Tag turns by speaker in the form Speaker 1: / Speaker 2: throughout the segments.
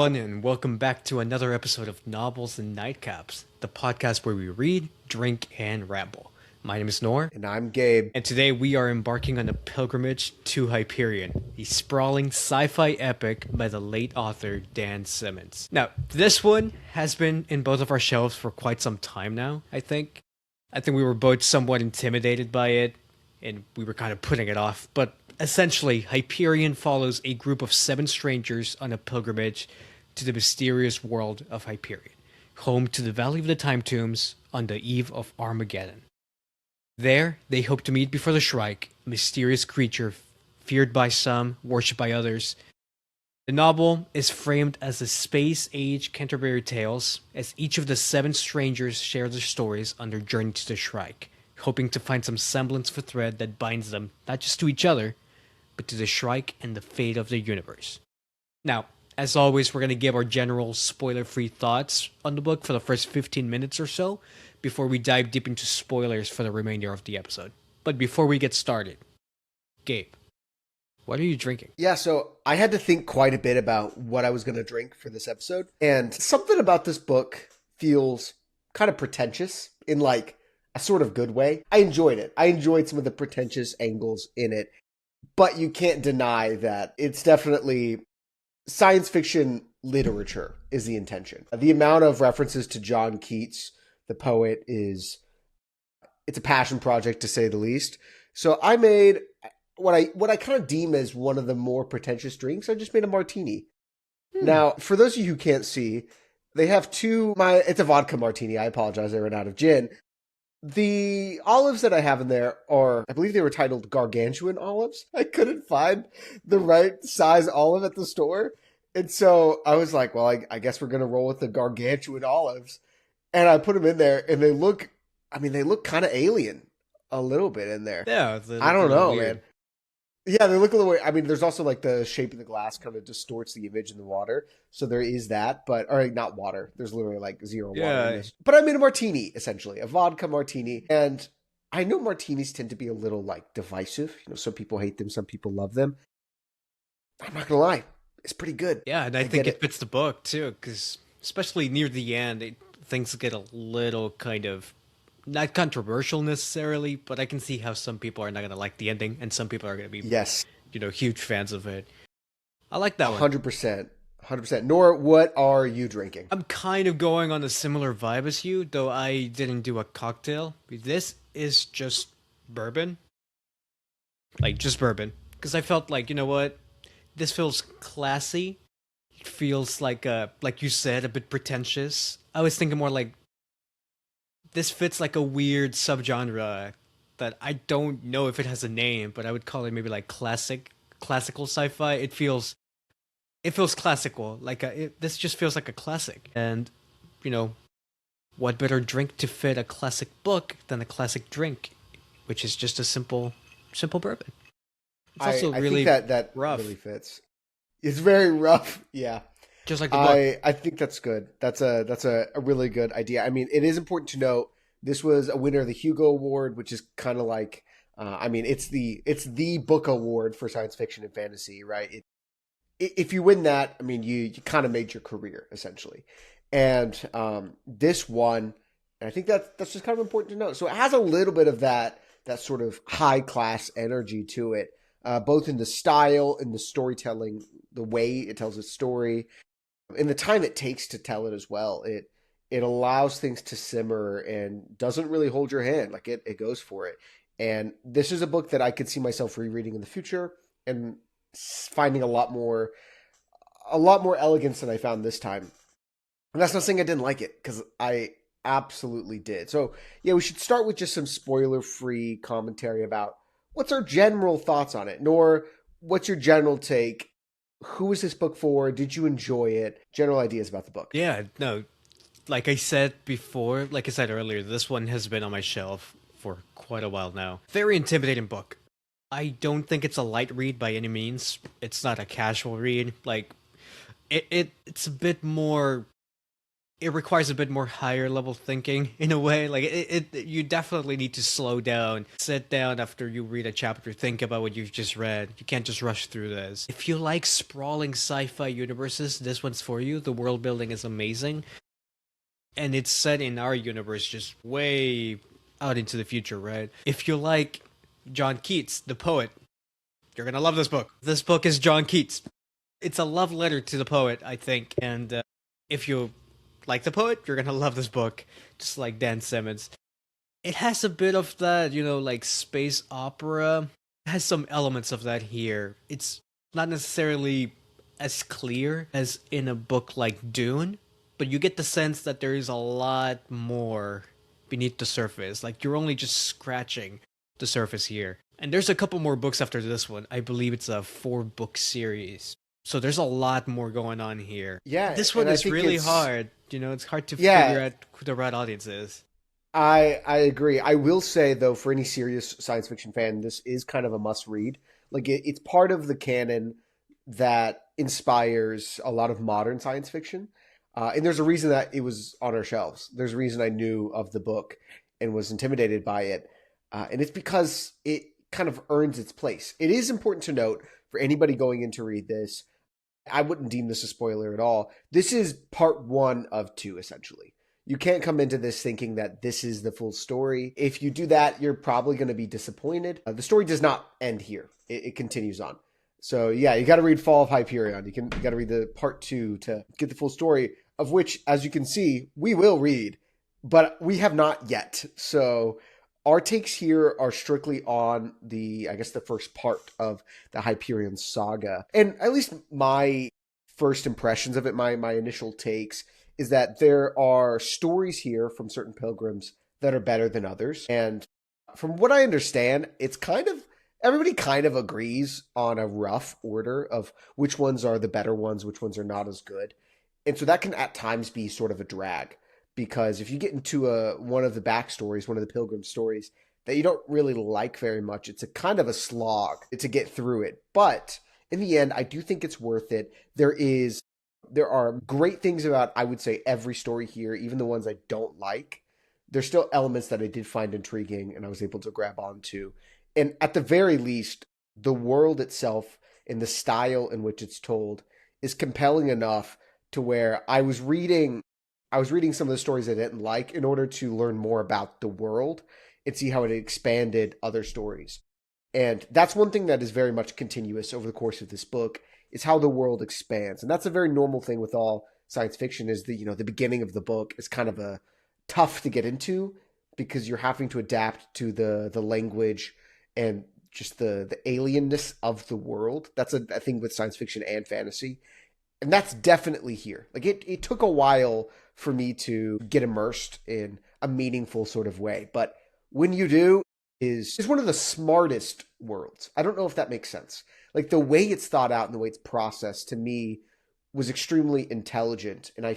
Speaker 1: everyone, and welcome back to another episode of Novels and Nightcaps, the podcast where we read, drink, and ramble. My name is Nor,
Speaker 2: And I'm Gabe.
Speaker 1: and today we are embarking on a pilgrimage to Hyperion, the sprawling sci-fi epic by the late author Dan Simmons. Now, this one has been in both of our shelves for quite some time now, I think. I think we were both somewhat intimidated by it, and we were kind of putting it off, but essentially, Hyperion follows a group of 7 strangers on a pilgrimage to the mysterious world of Hyperion, home to the Valley of the Time Tombs on the eve of Armageddon. There, they hope to meet before the Shrike, a mysterious creature feared by some, worshipped by others. The novel is framed as a space-age Canterbury Tales, as each of the 7 strangers share their stories on their journey to the Shrike, hoping to find some semblance of a thread that binds them not just to each other, but to the Shrike and the fate of the universe. Now, as always, we're going to give our general spoiler-free thoughts on the book for the first 15 minutes or so, before we dive deep into spoilers for the remainder of the episode. But before we get started, Gabe, what are you drinking?
Speaker 2: Yeah, so I had to think quite a bit about what I was going to drink for this episode. And something about this book feels kind of pretentious in like a sort of good way. I enjoyed it. I enjoyed some of the pretentious angles in it. But you can't deny that it's definitely science fiction literature is the intention. The amount of references to John Keats, the poet, it's a passion project to say the least. So I made what I kind of deem as one of the more pretentious drinks. I just made a martini. Now, for those of you who can't see, they have it's a vodka martini. I apologize, I ran out of gin. The olives that I have in there I believe they were titled gargantuan olives. I couldn't find the right size olive at the store. And so I was like, well, I guess we're going to roll with the gargantuan olives. And I put them in there and they look kind of alien a little bit in there.
Speaker 1: Yeah,
Speaker 2: I don't know, man. Yeah, they look a little weird. I mean, there's also like the shape of the glass kind of distorts the image in the water. So there is that, or not water. There's literally like zero water in this. But I made a martini, essentially, a vodka martini. And I know martinis tend to be a little like divisive. You know, some people hate them, some people love them. I'm not going to lie. It's pretty good.
Speaker 1: Yeah, and I think it fits the book too, because especially near the end, things get a little kind of not controversial necessarily, but I can see how some people are not going to like the ending, and some people are going to be, huge fans of it. I like that
Speaker 2: 100%. 100%. Nora, what are you drinking?
Speaker 1: I'm kind of going on a similar vibe as you, though I didn't do a cocktail. This is just bourbon. Like, just bourbon. Because I felt like, you know what? This feels classy. It feels like you said, a bit pretentious. I was thinking more like, this fits like a weird subgenre that I don't know if it has a name, but I would call it maybe like classical sci-fi. It feels classical. Like this just feels like a classic. And what better drink to fit a classic book than a classic drink, which is just a simple bourbon. It's also
Speaker 2: I
Speaker 1: really
Speaker 2: think that
Speaker 1: rough.
Speaker 2: Really fits. It's very rough. Yeah.
Speaker 1: Just like the book.
Speaker 2: I think that's good. That's a really good idea. I mean, it is important to note this was a winner of the Hugo Award, which is kind of like, it's the book award for science fiction and fantasy, right? If you win that, I mean, you kind of made your career essentially. And this one, and I think that's just kind of important to note. So it has a little bit of that sort of high class energy to it, both in the style, in the storytelling, the way it tells its story. In the time it takes to tell it as well, it allows things to simmer and doesn't really hold your hand. Like it goes for it. And this is a book that I could see myself rereading in the future and finding a lot more elegance than I found this time. And that's not saying I didn't like it, because I absolutely did. So yeah, we should start with just some spoiler-free commentary about what's our general thoughts on it. Nor, what's your general take? Who is this book for? Did you enjoy it? General ideas about the book.
Speaker 1: Yeah, no, like I said earlier, this one has been on my shelf for quite a while now. Very intimidating book. I don't think it's a light read by any means. It's not a casual read. Like, it's a bit more It requires a bit more higher level thinking in a way. Like you definitely need to slow down, sit down after you read a chapter, think about what you've just read. You can't just rush through this. If you like sprawling sci-fi universes, this one's for you. The world building is amazing, and it's set in our universe, just way out into the future, right? If you like John Keats, the poet, you're gonna love this book. This book is John Keats. It's a love letter to the poet, I think, and if you like the poet, you're gonna love this book, just like Dan Simmons. It has a bit of that, like space opera. It has some elements of that here. It's not necessarily as clear as in a book like Dune, but you get the sense that there is a lot more beneath the surface. Like you're only just scratching the surface here. And there's a couple more books after this one. I believe it's a 4-book series. So there's a lot more going on here.
Speaker 2: Yeah,
Speaker 1: this one is really hard. It's hard to figure out who the right audience is.
Speaker 2: I agree. I will say, though, for any serious science fiction fan, this is kind of a must-read. Like, it's part of the canon that inspires a lot of modern science fiction. And there's a reason that it was on our shelves. There's a reason I knew of the book and was intimidated by it. And it's because it kind of earns its place. It is important to note for anybody going in to read this, I wouldn't deem this a spoiler at all. This is part 1 of 2, essentially. You can't come into this thinking that this is the full story. If you do that, you're probably going to be disappointed. The story does not end here. It continues on. So yeah, you got to read Fall of Hyperion. You got to read the part 2 to get the full story, of which, as you can see, we will read, but we have not yet. So our takes here are strictly on the first part of the Hyperion saga. And at least my first impressions of it, my initial takes, is that there are stories here from certain pilgrims that are better than others. And from what I understand, everybody kind of agrees on a rough order of which ones are the better ones, which ones are not as good. And so that can at times be sort of a drag. Because if you get into one of the backstories, one of the pilgrim stories that you don't really like very much, it's a kind of a slog to get through it. But in the end, I do think it's worth it. There are great things about, I would say, every story here, even the ones I don't like. There's still elements that I did find intriguing and I was able to grab onto. And at the very least, the world itself and the style in which it's told is compelling enough to where I was reading some of the stories I didn't like in order to learn more about the world and see how it expanded other stories. And that's one thing that is very much continuous over the course of this book, is how the world expands. And that's a very normal thing with all science fiction, is the beginning of the book is kind of a tough to get into because you're having to adapt to the language and just the alienness of the world. That's a thing with science fiction and fantasy. And that's definitely here. Like it took a while for me to get immersed in a meaningful sort of way. But when you do, is one of the smartest worlds. I don't know if that makes sense. Like the way it's thought out and the way it's processed, to me, was extremely intelligent. And I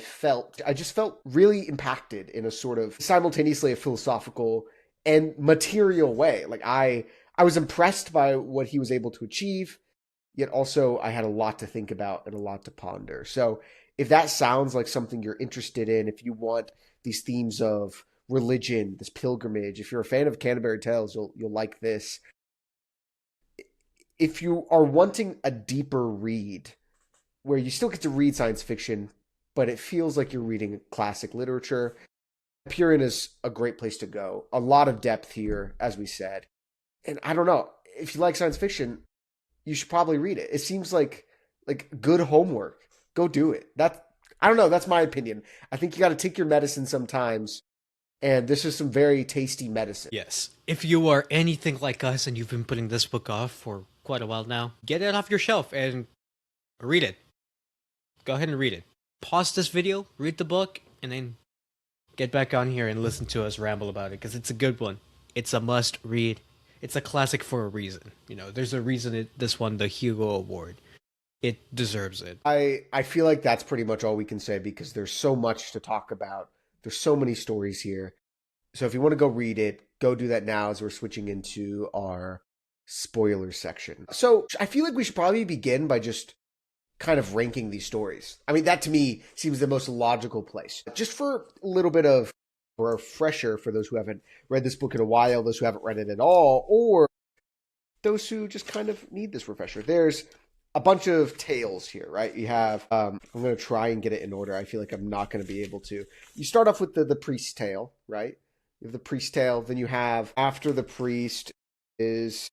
Speaker 2: just felt really impacted in a sort of simultaneously a philosophical and material way. Like I was impressed by what he was able to achieve, yet also I had a lot to think about and a lot to ponder. So if that sounds like something you're interested in, if you want these themes of religion, this pilgrimage, if you're a fan of Canterbury Tales, you'll like this. If you are wanting a deeper read, where you still get to read science fiction, but it feels like you're reading classic literature, Hyperion is a great place to go. A lot of depth here, as we said. And I don't know, if you like science fiction, you should probably read it. It seems like good homework. Go do it. I don't know, that's my opinion. I think you got to take your medicine sometimes. And this is some very tasty medicine.
Speaker 1: Yes. If you are anything like us and you've been putting this book off for quite a while now, get it off your shelf and read it. Go ahead and read it. Pause this video, read the book, and then get back on here and listen to us ramble about it, because it's a good one. It's a must read. It's a classic for a reason. There's a reason this won the Hugo Award. It deserves it.
Speaker 2: I feel like that's pretty much all we can say, because there's so much to talk about. There's so many stories here. So if you want to go read it, go do that now as we're switching into our spoilers section. So I feel like we should probably begin by just kind of ranking these stories. I mean, that to me seems the most logical place. Just for a little bit of a refresher for those who haven't read this book in a while, those who haven't read it at all, or those who just kind of need this refresher. There's a bunch of tales here, right? You have, I'm going to try and get it in order. I feel like I'm not going to be able to. You start off with the priest tale, right? You have the priest tale. Then you have, after the priest is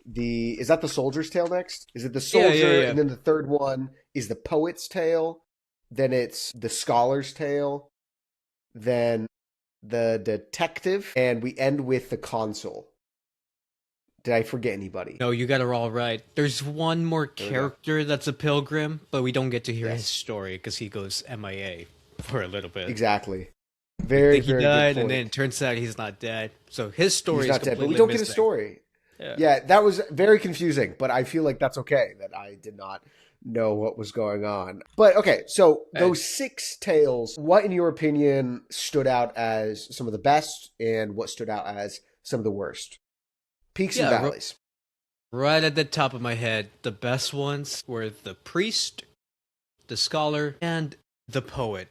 Speaker 2: that the soldier's tale next? Is it the soldier?
Speaker 1: Yeah.
Speaker 2: And then the third one is the poet's tale. Then it's the scholar's tale. Then the detective. And we end with the consul. Did I forget anybody?
Speaker 1: No, you got it all right. There's one more character that's a pilgrim, but we don't get to hear his story because he goes MIA for a little bit.
Speaker 2: Exactly. Very,
Speaker 1: he
Speaker 2: very
Speaker 1: died,
Speaker 2: good point.
Speaker 1: and then it turns out he's not dead. So his story
Speaker 2: He's
Speaker 1: is
Speaker 2: not dead,
Speaker 1: completely
Speaker 2: but we don't
Speaker 1: missing.
Speaker 2: get a story.
Speaker 1: Yeah,
Speaker 2: that was very confusing, but I feel like that's okay that I did not know what was going on. But okay, so those 6 tales, what in your opinion stood out as some of the best and what stood out as some of the worst? Peaks and valleys.
Speaker 1: Right at the top of my head, the best ones were the priest, the scholar, and the poet.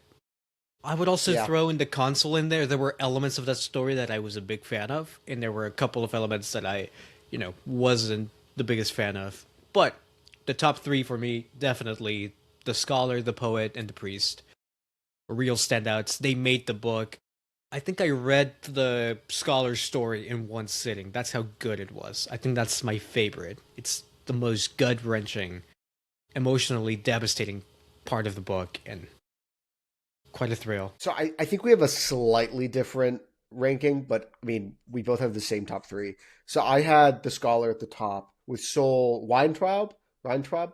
Speaker 1: I would also throw in the consul in there. There were elements of that story that I was a big fan of, and there were a couple of elements that I, wasn't the biggest fan of. But the top 3 for me, definitely the scholar, the poet, and the priest. Real standouts. They made the book. I think I read the scholar's story in one sitting. That's how good it was. I think that's my favorite. It's the most gut-wrenching, emotionally devastating part of the book, and quite a thrill.
Speaker 2: So I think we have a slightly different ranking, but I mean, we both have the same top 3. So I had the scholar at the top with Sol Weintraub. Sol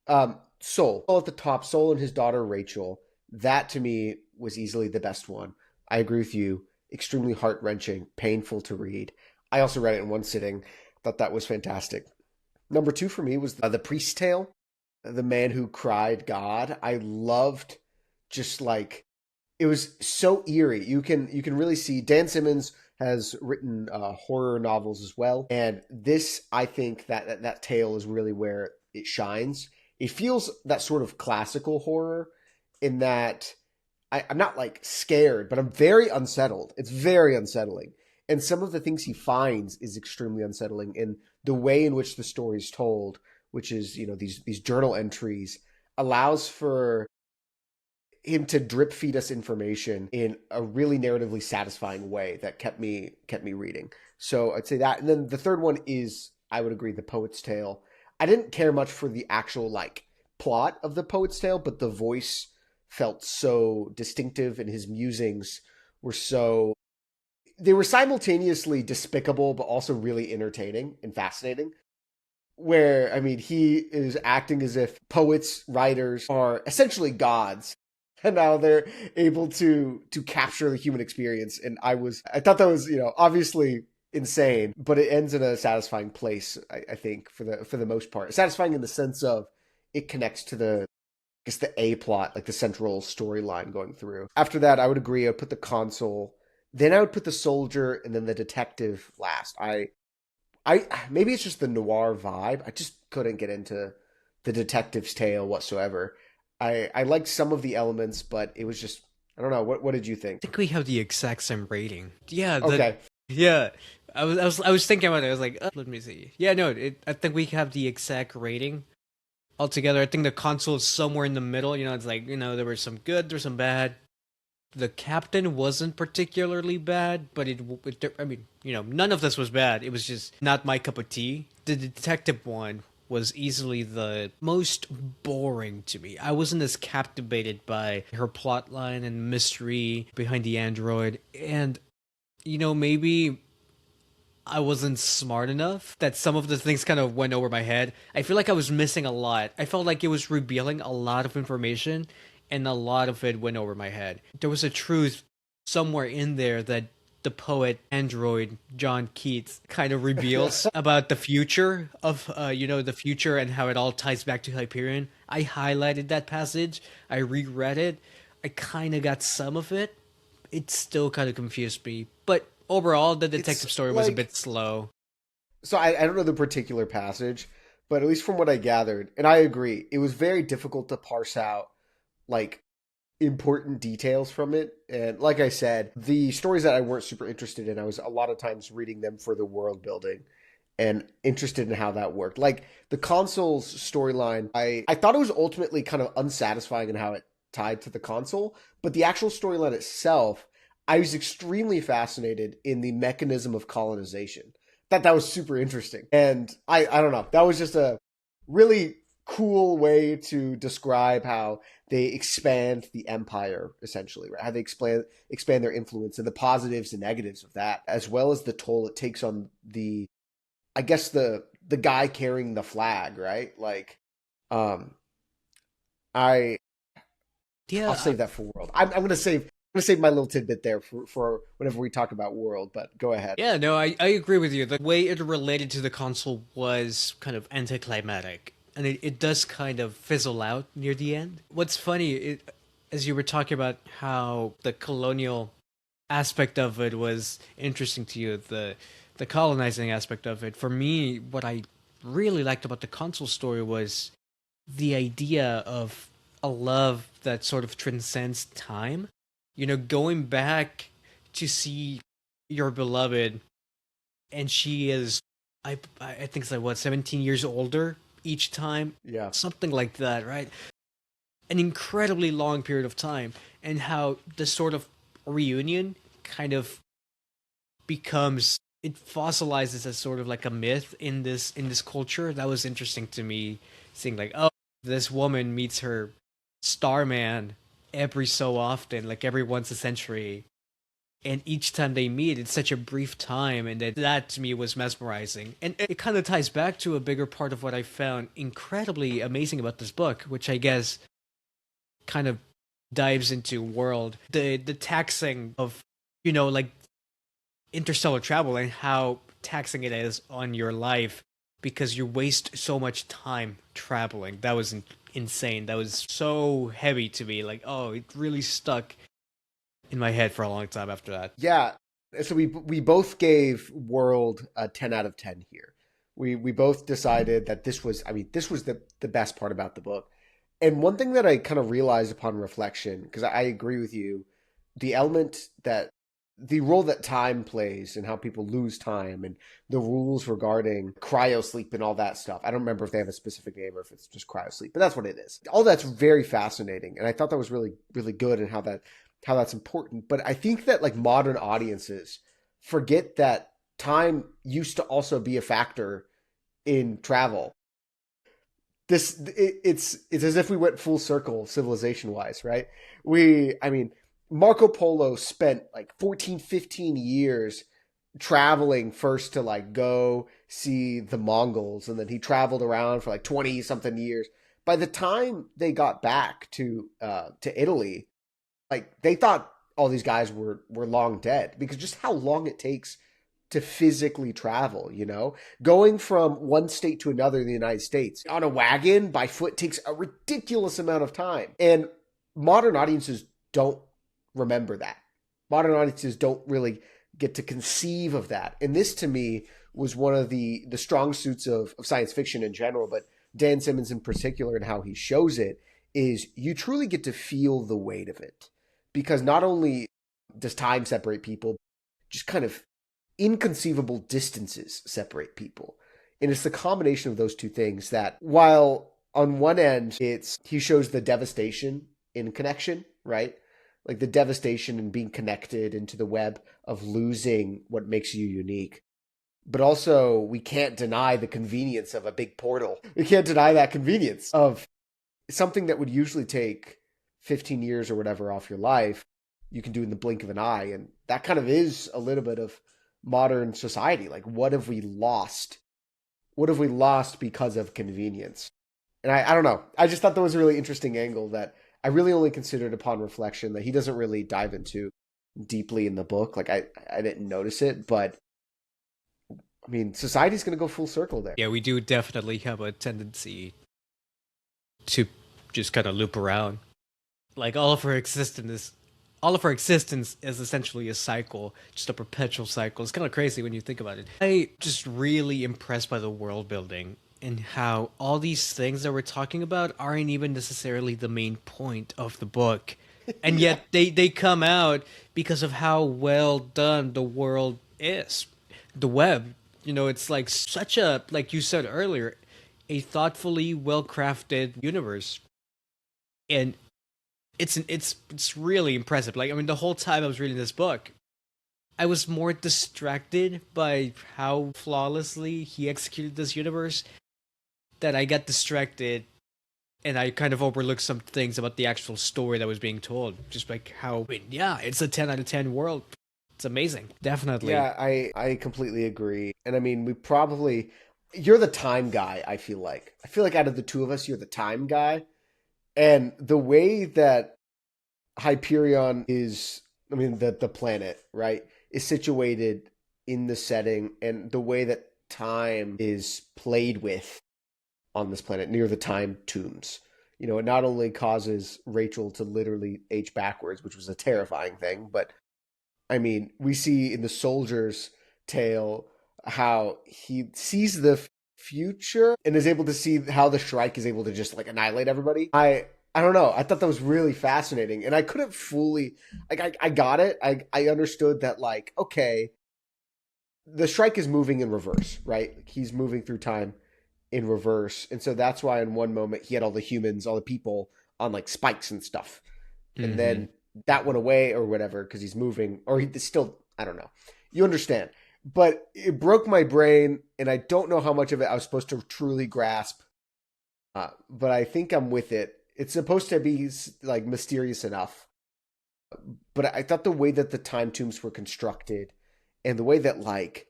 Speaker 2: at the top, Sol and his daughter Rachel. That to me was easily the best one. I agree with you. Extremely heart-wrenching, painful to read. I also read it in one sitting. Thought that was fantastic. Number 2 for me was the priest's tale, the man who cried God. I loved just like, it was so eerie. You can really see Dan Simmons has written horror novels as well. And this, I think that tale is really where it shines. It feels that sort of classical horror in that I'm not like scared, but I'm very unsettled. It's very unsettling. And some of the things he finds is extremely unsettling. And the way in which the story is told, which is, these journal entries, allows for him to drip feed us information in a really narratively satisfying way that kept me reading. So I'd say that. And then the third one is, I would agree, the Poet's Tale. I didn't care much for the actual plot of the Poet's Tale, but the voice felt so distinctive and his musings were they were simultaneously despicable, but also really entertaining and fascinating. Where, I mean, he is acting as if poets, writers are essentially gods, and now they're able to capture the human experience. And I thought that was, obviously insane, but it ends in a satisfying place, I think, for the most part. Satisfying in the sense of it connects to the A plot, like the central storyline going through. After that, I would agree. I would put the consul, then I would put the soldier, and then the detective last. I maybe it's just the noir vibe. I just couldn't get into the detective's tale whatsoever. I liked some of the elements, but it was just, I don't know. What did you think?
Speaker 1: I think we have the exact same rating. Yeah.
Speaker 2: Okay.
Speaker 1: Yeah. I was thinking about it. I was like, let me see. Yeah, no. I think we have the exact rating. Altogether, I think the consul is somewhere in the middle. It's like, there was some good, there's some bad. The captain wasn't particularly bad, but none of this was bad. It was just not my cup of tea. The detective one was easily the most boring to me. I wasn't as captivated by her plotline and mystery behind the android. And, maybe I wasn't smart enough that some of the things kind of went over my head. I feel like I was missing a lot. I felt like it was revealing a lot of information, and a lot of it went over my head. There was a truth somewhere in there that the poet android John Keats kind of reveals about the future of the future and how it all ties back to Hyperion. I highlighted that passage. I reread it. I kind of got some of it. It still kind of confused me, but overall, the detective story was a bit slow.
Speaker 2: So I don't know the particular passage, but at least from what I gathered, and I agree, it was very difficult to parse out like important details from it. And like I said, the stories that I weren't super interested in, I was a lot of times reading them for the world building and interested in how that worked. Like the console's storyline, I thought it was ultimately kind of unsatisfying in how it tied to the console, but the actual storyline itself, I was extremely fascinated in the mechanism of colonization. Thought that was super interesting. And I don't know, that was just a really cool way to describe how they expand the empire, essentially, right? How they expand their influence and the positives and negatives of that, as well as the toll it takes on the, I guess, the guy carrying the flag, right? Like, um, I I'll
Speaker 1: Yeah,
Speaker 2: save that for world. I'm gonna save my little tidbit there for whenever we talk about world. But go ahead.
Speaker 1: yeah, no, I agree with you. The way it related to the console was kind of anticlimactic, and it does kind of fizzle out near the end. What's funny, as you were talking about how the colonial aspect of it was interesting to you, the colonizing aspect of it. For me, what I really liked about the console story was the idea of a love that sort of transcends time. You know, going back to see your beloved, and she is, I think it's like what, 17 years older each time,
Speaker 2: Yeah,
Speaker 1: something like that, right? An incredibly long period of time, and how this sort of reunion kind of becomes, it fossilizes as sort of like a myth in this culture. That was interesting to me, seeing like, oh, this woman meets her starman every so often, like every once a century, and each time they meet it's such a brief time, and that to me was mesmerizing. And it kind of ties back to a bigger part of what I found incredibly amazing about this book, which I guess kind of dives into world, the taxing of, you know, like interstellar travel, and how taxing it is on your life because you waste so much time traveling. That was insane. That was so heavy to me. Like, oh, it really stuck in my head for a long time after that.
Speaker 2: yeah. So we both gave world a 10 out of 10 here. We both decided that this was, I mean, this was the best part about the book. And one thing that I kind of realized upon reflection, because I agree with you, the element that the role that time plays and how people lose time and the rules regarding cryosleep and all that stuff. I don't remember if they have a specific name or if it's just cryosleep, but that's what it is. All that's very fascinating. And I thought that was really, really good and how that's important. But I think that like modern audiences forget that time used to also be a factor in travel. It's as if we went full circle civilization wise, right? I mean, Marco Polo spent like 14, 15 years traveling first to like go see the Mongols, and then he traveled around for like 20 something years. By the time they got back to Italy, like they thought all these guys were long dead, because just how long it takes to physically travel, you know? Going from one state to another in the United States on a wagon by foot takes a ridiculous amount of time. And modern audiences don't remember that. Modern audiences don't really get to conceive of that. And this to me was one of the strong suits of science fiction in general, but Dan Simmons in particular, and how he shows it, is you truly get to feel the weight of it. Because not only does time separate people, just kind of inconceivable distances separate people. And it's the combination of those two things that, while on one end, he shows the devastation in connection, right? Like the devastation in being connected into the web of losing what makes you unique. But also, we can't deny the convenience of a big portal. We can't deny that convenience of something that would usually take 15 years or whatever off your life, you can do in the blink of an eye. And that kind of is a little bit of modern society. Like, what have we lost? What have we lost because of convenience? And I don't know. I just thought that was a really interesting angle that I really only considered upon reflection, that he doesn't really dive into deeply in the book. Like I didn't notice it, but I mean, society's going to go full circle there.
Speaker 1: Yeah, we do definitely have a tendency to just kind of loop around. Like all of our existence is essentially a cycle, just a perpetual cycle. It's kind of crazy when you think about it. I just really impressed by the world building and how all these things that we're talking about aren't even necessarily the main point of the book. And
Speaker 2: Yeah.
Speaker 1: yet they come out because of how well done the world is. The web, it's like such a, like you said earlier, a thoughtfully well crafted universe. And it's really impressive. Like, I mean, the whole time I was reading this book, I was more distracted by how flawlessly he executed this universe that I got distracted and I kind of overlooked some things about the actual story that was being told. Just like how, I mean, yeah, it's a 10 out of 10 world. It's amazing. Definitely.
Speaker 2: Yeah, I completely agree. And I mean, we probably you're the time guy, I feel like. I feel like out of the two of us, you're the time guy. And the way that Hyperion is, I mean, the planet, right, is situated in the setting and the way that time is played with on this planet near the time tombs. It not only causes Rachel to literally age backwards, which was a terrifying thing, but I mean, we see in the soldier's tale how he sees the future and is able to see how the Shrike is able to just like annihilate everybody. I don't know. I thought that was really fascinating, and I couldn't fully like. I got it. I understood that, like, okay, the Shrike is moving in reverse, right? Like, he's moving through time in reverse, and so that's why in one moment he had all the humans, all the people on like spikes and stuff, and
Speaker 1: Mm-hmm.
Speaker 2: then that went away or whatever because he's moving, or he still. I don't know. You understand? But it broke my brain, and I don't know how much of it I was supposed to truly grasp. But I think I'm with it. It's supposed to be like mysterious enough, but I thought the way that the time tombs were constructed and the way that like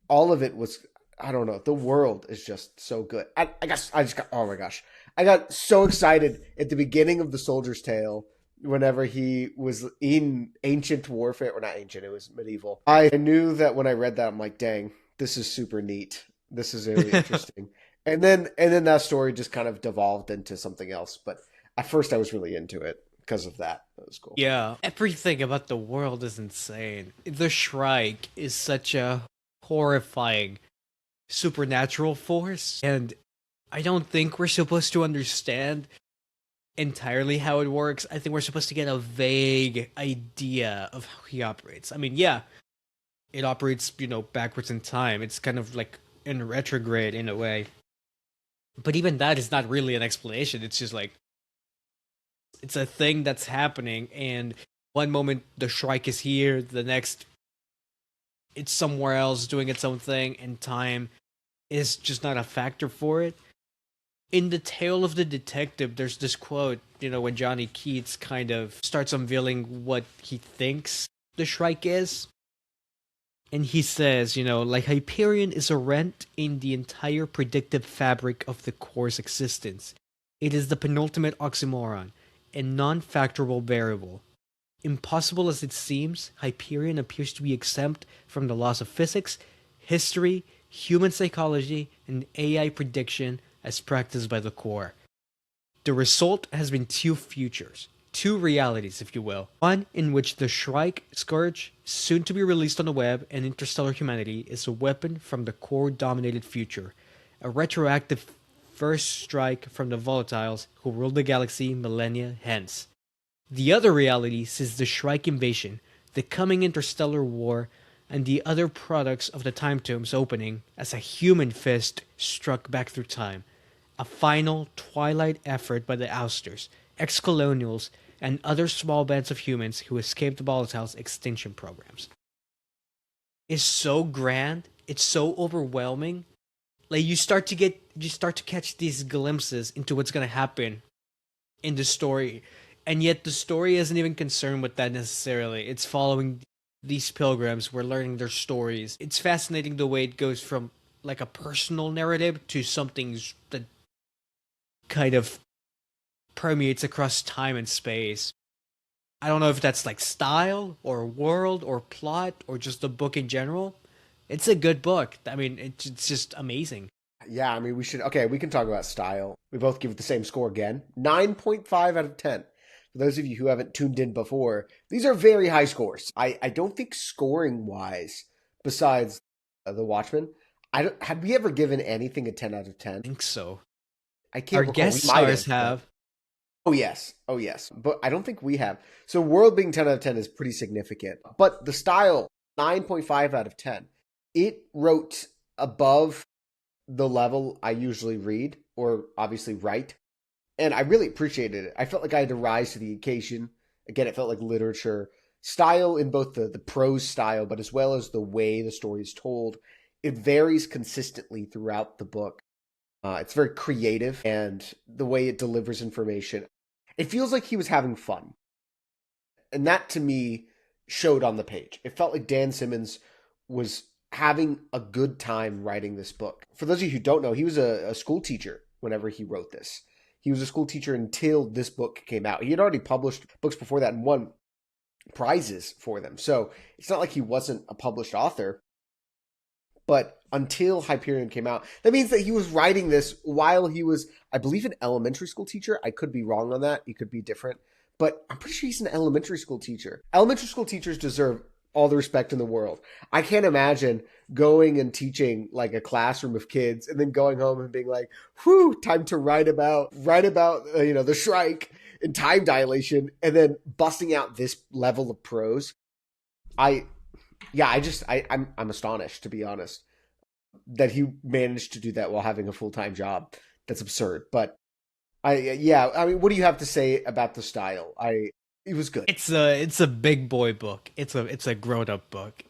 Speaker 2: all of it was, I don't know, the world is just so good. I guess I just got, oh my gosh, I got so excited at the beginning of the Soldier's Tale whenever he was in ancient warfare, or not ancient, it was medieval. I knew that when I read that, I'm like, dang, this is super neat. This is really interesting. And then that story just kind of devolved into something else. But at first I was really into it because of that. That was cool.
Speaker 1: Yeah, everything about the world is insane. The Shrike is such a horrifying supernatural force, and I don't think we're supposed to understand entirely how it works. I think we're supposed to get a vague idea of how he operates. I mean, yeah, it operates, backwards in time. It's kind of like in retrograde in a way. But even that is not really an explanation. It's just like it's a thing that's happening, and one moment the Shrike is here, the next it's somewhere else doing its own thing, and time is just not a factor for it. In the tale of the detective, there's this quote, when Johnny Keats kind of starts unveiling what he thinks the Shrike is. And he says, like Hyperion is a rent in the entire predictive fabric of the core's existence. It is the penultimate oxymoron, a non-factorable variable. Impossible as it seems, Hyperion appears to be exempt from the laws of physics, history, human psychology, and AI prediction as practiced by the core. The result has been two futures, two realities, if you will. One in which the Shrike Scourge, soon to be released on the web, and interstellar humanity is a weapon from the core-dominated future, a retroactive first strike from the volatiles who rule the galaxy millennia hence. The other reality sees the Shrike invasion, the coming interstellar war, and the other products of the Time Tomb's opening as a human fist struck back through time. A final twilight effort by the ousters, ex-colonials, and other small bands of humans who escaped the volatile's extinction programs. It's so grand, it's so overwhelming. Like you start to catch these glimpses into what's gonna happen in the story. And yet the story isn't even concerned with that necessarily. It's following these pilgrims, we're learning their stories. It's fascinating the way it goes from like a personal narrative to something that kind of permeates across time and space. I don't know if that's like style or world or plot or just the book in general. It's a good book. I mean, it's just amazing.
Speaker 2: Yeah, I mean, we can talk about style. We both give it the same score again 9.5 out of 10. For those of you who haven't tuned in before, these are very high scores. I don't think scoring wise, besides The Watchmen, I don't, had we ever given anything a 10 out of 10?
Speaker 1: think so.
Speaker 2: I
Speaker 1: Our
Speaker 2: can't recall. We
Speaker 1: guest
Speaker 2: might
Speaker 1: stars
Speaker 2: but-
Speaker 1: have.
Speaker 2: Oh yes. Oh yes. But I don't think we have. So World being 10 out of 10 is pretty significant. But the style, 9.5 out of 10. It wrote above the level I usually read or obviously write. And I really appreciated it. I felt like I had to rise to the occasion. Again, it felt like literature. Style in both the prose style, but as well as the way the story is told. It varies consistently throughout the book. It's very creative, and the way it delivers information. It feels like he was having fun. And that, to me, showed on the page. It felt like Dan Simmons was having a good time writing this book. For those of you who don't know, he was a school teacher whenever he wrote this. He was a school teacher until this book came out. He had already published books before that and won prizes for them. So it's not like he wasn't a published author. But until Hyperion came out, that means that he was writing this while he was, I believe, an elementary school teacher. I could be wrong on that. He could be different. But I'm pretty sure he's an elementary school teacher. Elementary school teachers deserve all the respect in the world. I can't imagine going and teaching like a classroom of kids and then going home and being like, whew, time to write about the Shrike and time dilation, and then busting out this level of prose. I'm astonished, to be honest, that he managed to do that while having a full-time job. That's absurd. But I mean, what do you have to say about the style? It was good.
Speaker 1: It's a big boy book. It's a grown-up book.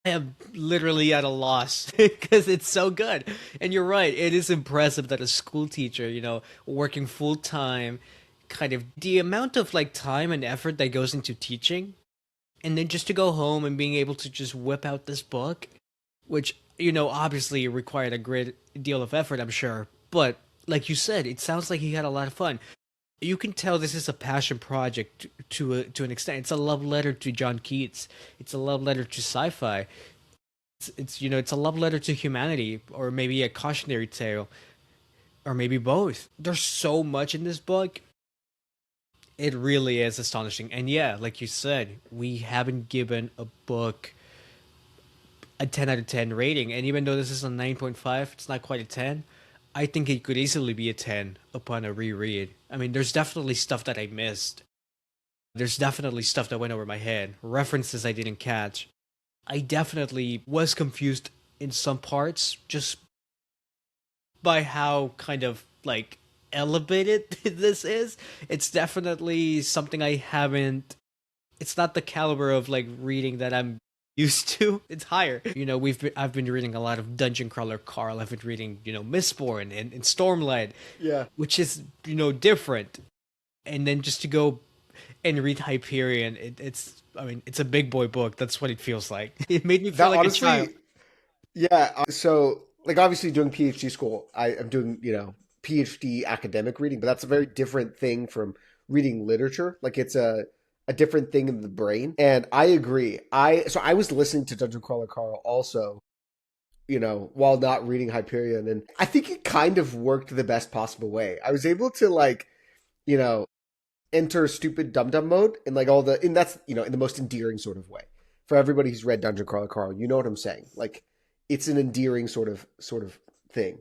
Speaker 1: I am literally at a loss because it's so good. And you're right, it is impressive that a school teacher, working full time, kind of the amount of like time and effort that goes into teaching, and then just to go home and being able to just whip out this book, which obviously required a great deal of effort, I'm sure. But like you said, it sounds like he had a lot of fun. You can tell this is a passion project to an extent. It's a love letter to John Keats. It's a love letter to sci-fi. It's a love letter to humanity, or maybe a cautionary tale, or maybe both. There's so much in this book. It really is astonishing. And yeah, like you said, we haven't given a book a 10 out of 10 rating. And even though this is a 9.5, it's not quite a 10. I think it could easily be a 10 upon a reread. I mean, there's definitely stuff that I missed. There's definitely stuff that went over my head. References I didn't catch. I definitely was confused in some parts just by how kind of like elevated this is. It's definitely something I haven't. It's not the caliber of like reading that I'm used to. It's higher. I've been reading a lot of Dungeon Crawler Carl. I've been reading, Mistborn and Stormlight.
Speaker 2: Yeah.
Speaker 1: Which is, different. And then just to go and read Hyperion, it's a big boy book. That's what it feels like. It made me feel like honestly, a child.
Speaker 2: Yeah. So like obviously doing PhD school, I'm doing, PhD academic reading, but that's a very different thing from reading literature. Like it's a different thing in the brain. And I agree. So I was listening to Dungeon Crawler Carl also, while not reading Hyperion. And I think it kind of worked the best possible way. I was able to like, enter stupid dum-dum mode and like and that's, in the most endearing sort of way. For everybody who's read Dungeon Crawler Carl, you know what I'm saying? Like it's an endearing sort of thing.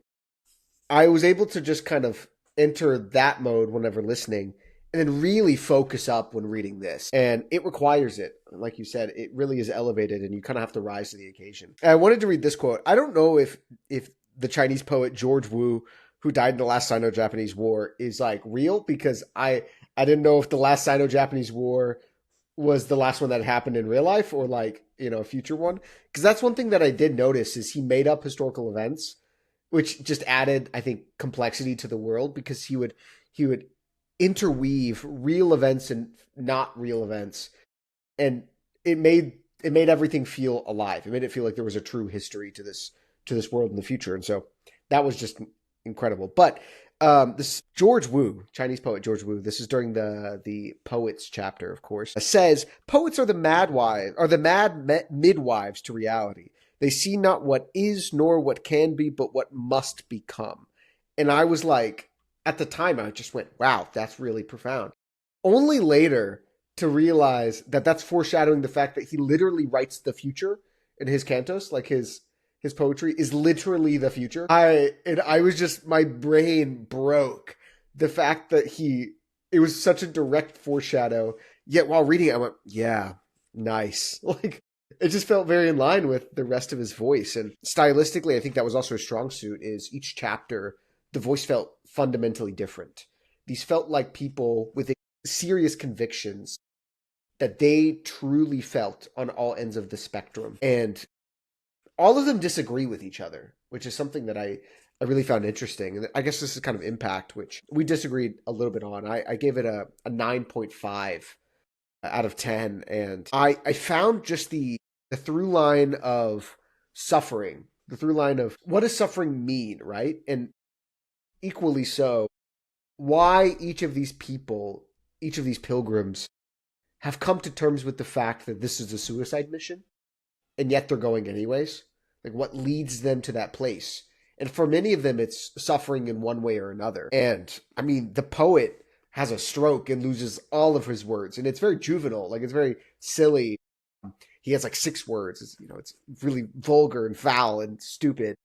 Speaker 2: I was able to just kind of enter that mode whenever listening, and then really focus up when reading this. And it requires it. Like you said, it really is elevated, and you kind of have to rise to the occasion. And I wanted to read this quote. I don't know if the Chinese poet George Wu, who died in the last Sino-Japanese War, is like real, because I didn't know if the last Sino-Japanese War was the last one that happened in real life or like, a future one. Because that's one thing that I did notice is he made up historical events, which just added, I think, complexity to the world, because he would interweave real events and not real events, and it made everything feel alive. It made it feel like there was a true history to this world in the future, and so that was just incredible. But this George Wu, Chinese poet George Wu, this is during the poets chapter, of course, says poets are the mad midwives to reality. They see not what is nor what can be, but what must become. And I was like, at the time, I just went, wow, that's really profound. Only later to realize that that's foreshadowing the fact that he literally writes the future in his cantos, like his his poetry is literally the future. I was just, my brain broke. The fact that it was such a direct foreshadow. Yet while reading it, I went, yeah, nice. Like, it just felt very in line with the rest of his voice. And stylistically, I think that was also a strong suit, is each chapter, the voice felt fundamentally different. These felt like people with serious convictions that they truly felt on all ends of the spectrum. And all of them disagree with each other, which is something that I really found interesting. And I guess this is kind of impact, which we disagreed a little bit on. I gave it a 9.5 out of 10. And I found just the through line of suffering, the through line of what does suffering mean, right? And equally so, why each of these people, each of these pilgrims have come to terms with the fact that this is a suicide mission, and yet they're going anyways. Like, what leads them to that place? And for many of them, it's suffering in one way or another. And I mean, the poet has a stroke and loses all of his words, and it's very juvenile. Like, it's very silly. He has like 6 words. It's really vulgar and foul and stupid.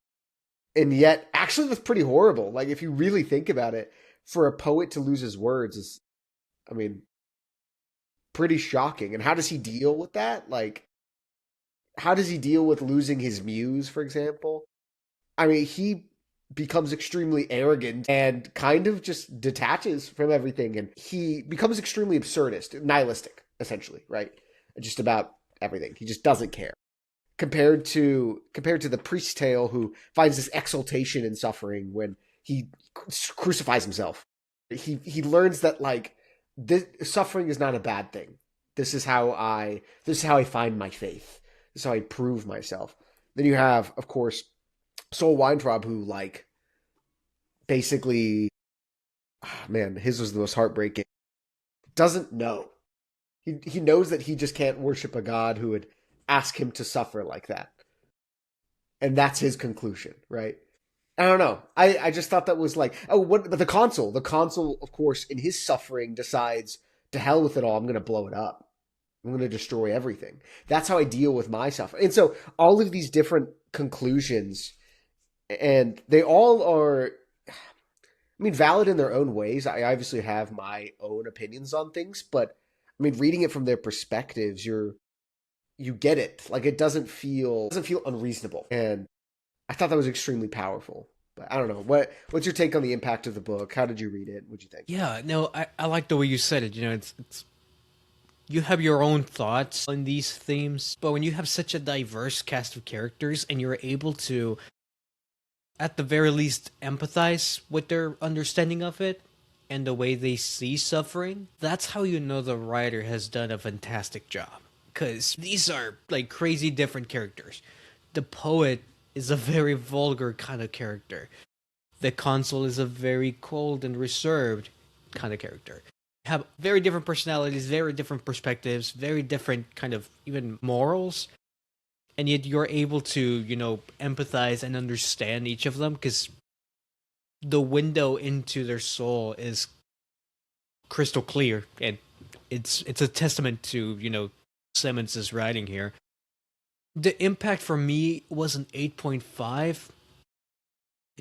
Speaker 2: And yet, actually, that's pretty horrible. Like, if you really think about it, for a poet to lose his words is, I mean, pretty shocking. And how does he deal with that? Like, how does he deal with losing his muse, for example? I mean, he becomes extremely arrogant and kind of just detaches from everything. And he becomes extremely absurdist, nihilistic, essentially, right? Just about everything. He just doesn't care. Compared to the priest's tale, who finds this exaltation in suffering when he crucifies himself. He learns that, like, this suffering is not a bad thing. This is how I find my faith. This is how I prove myself. Then you have, of course, Sol Weintraub, who, like, basically, man, his was the most heartbreaking. Doesn't know. He knows that he just can't worship a god who would ask him to suffer like that. And that's his conclusion, right? I don't know. I just thought that was like, but the consul, of course, in his suffering decides, to hell with it all, I'm going to blow it up. I'm going to destroy everything. That's how I deal with my suffering. And so all of these different conclusions, and they all are, I mean, valid in their own ways. I obviously have my own opinions on things, but I mean, reading it from their perspectives, you get it. Like, it doesn't feel unreasonable. And I thought that was extremely powerful. But I don't know. What's your take on the impact of the book? How did you read it? What'd you think?
Speaker 1: Yeah, no, I like the way you said it. It's you have your own thoughts on these themes, but when you have such a diverse cast of characters and you're able to, at the very least, empathize with their understanding of it and the way they see suffering, that's how you know the writer has done a fantastic job. Because these are, like, crazy different characters. The poet is a very vulgar kind of character. The consul is a very cold and reserved kind of character. Have very different personalities, very different perspectives, very different kind of even morals. And yet you're able to, empathize and understand each of them, because the window into their soul is crystal clear. And it's a testament to, Simmons's writing here. The impact for me was an 8.5.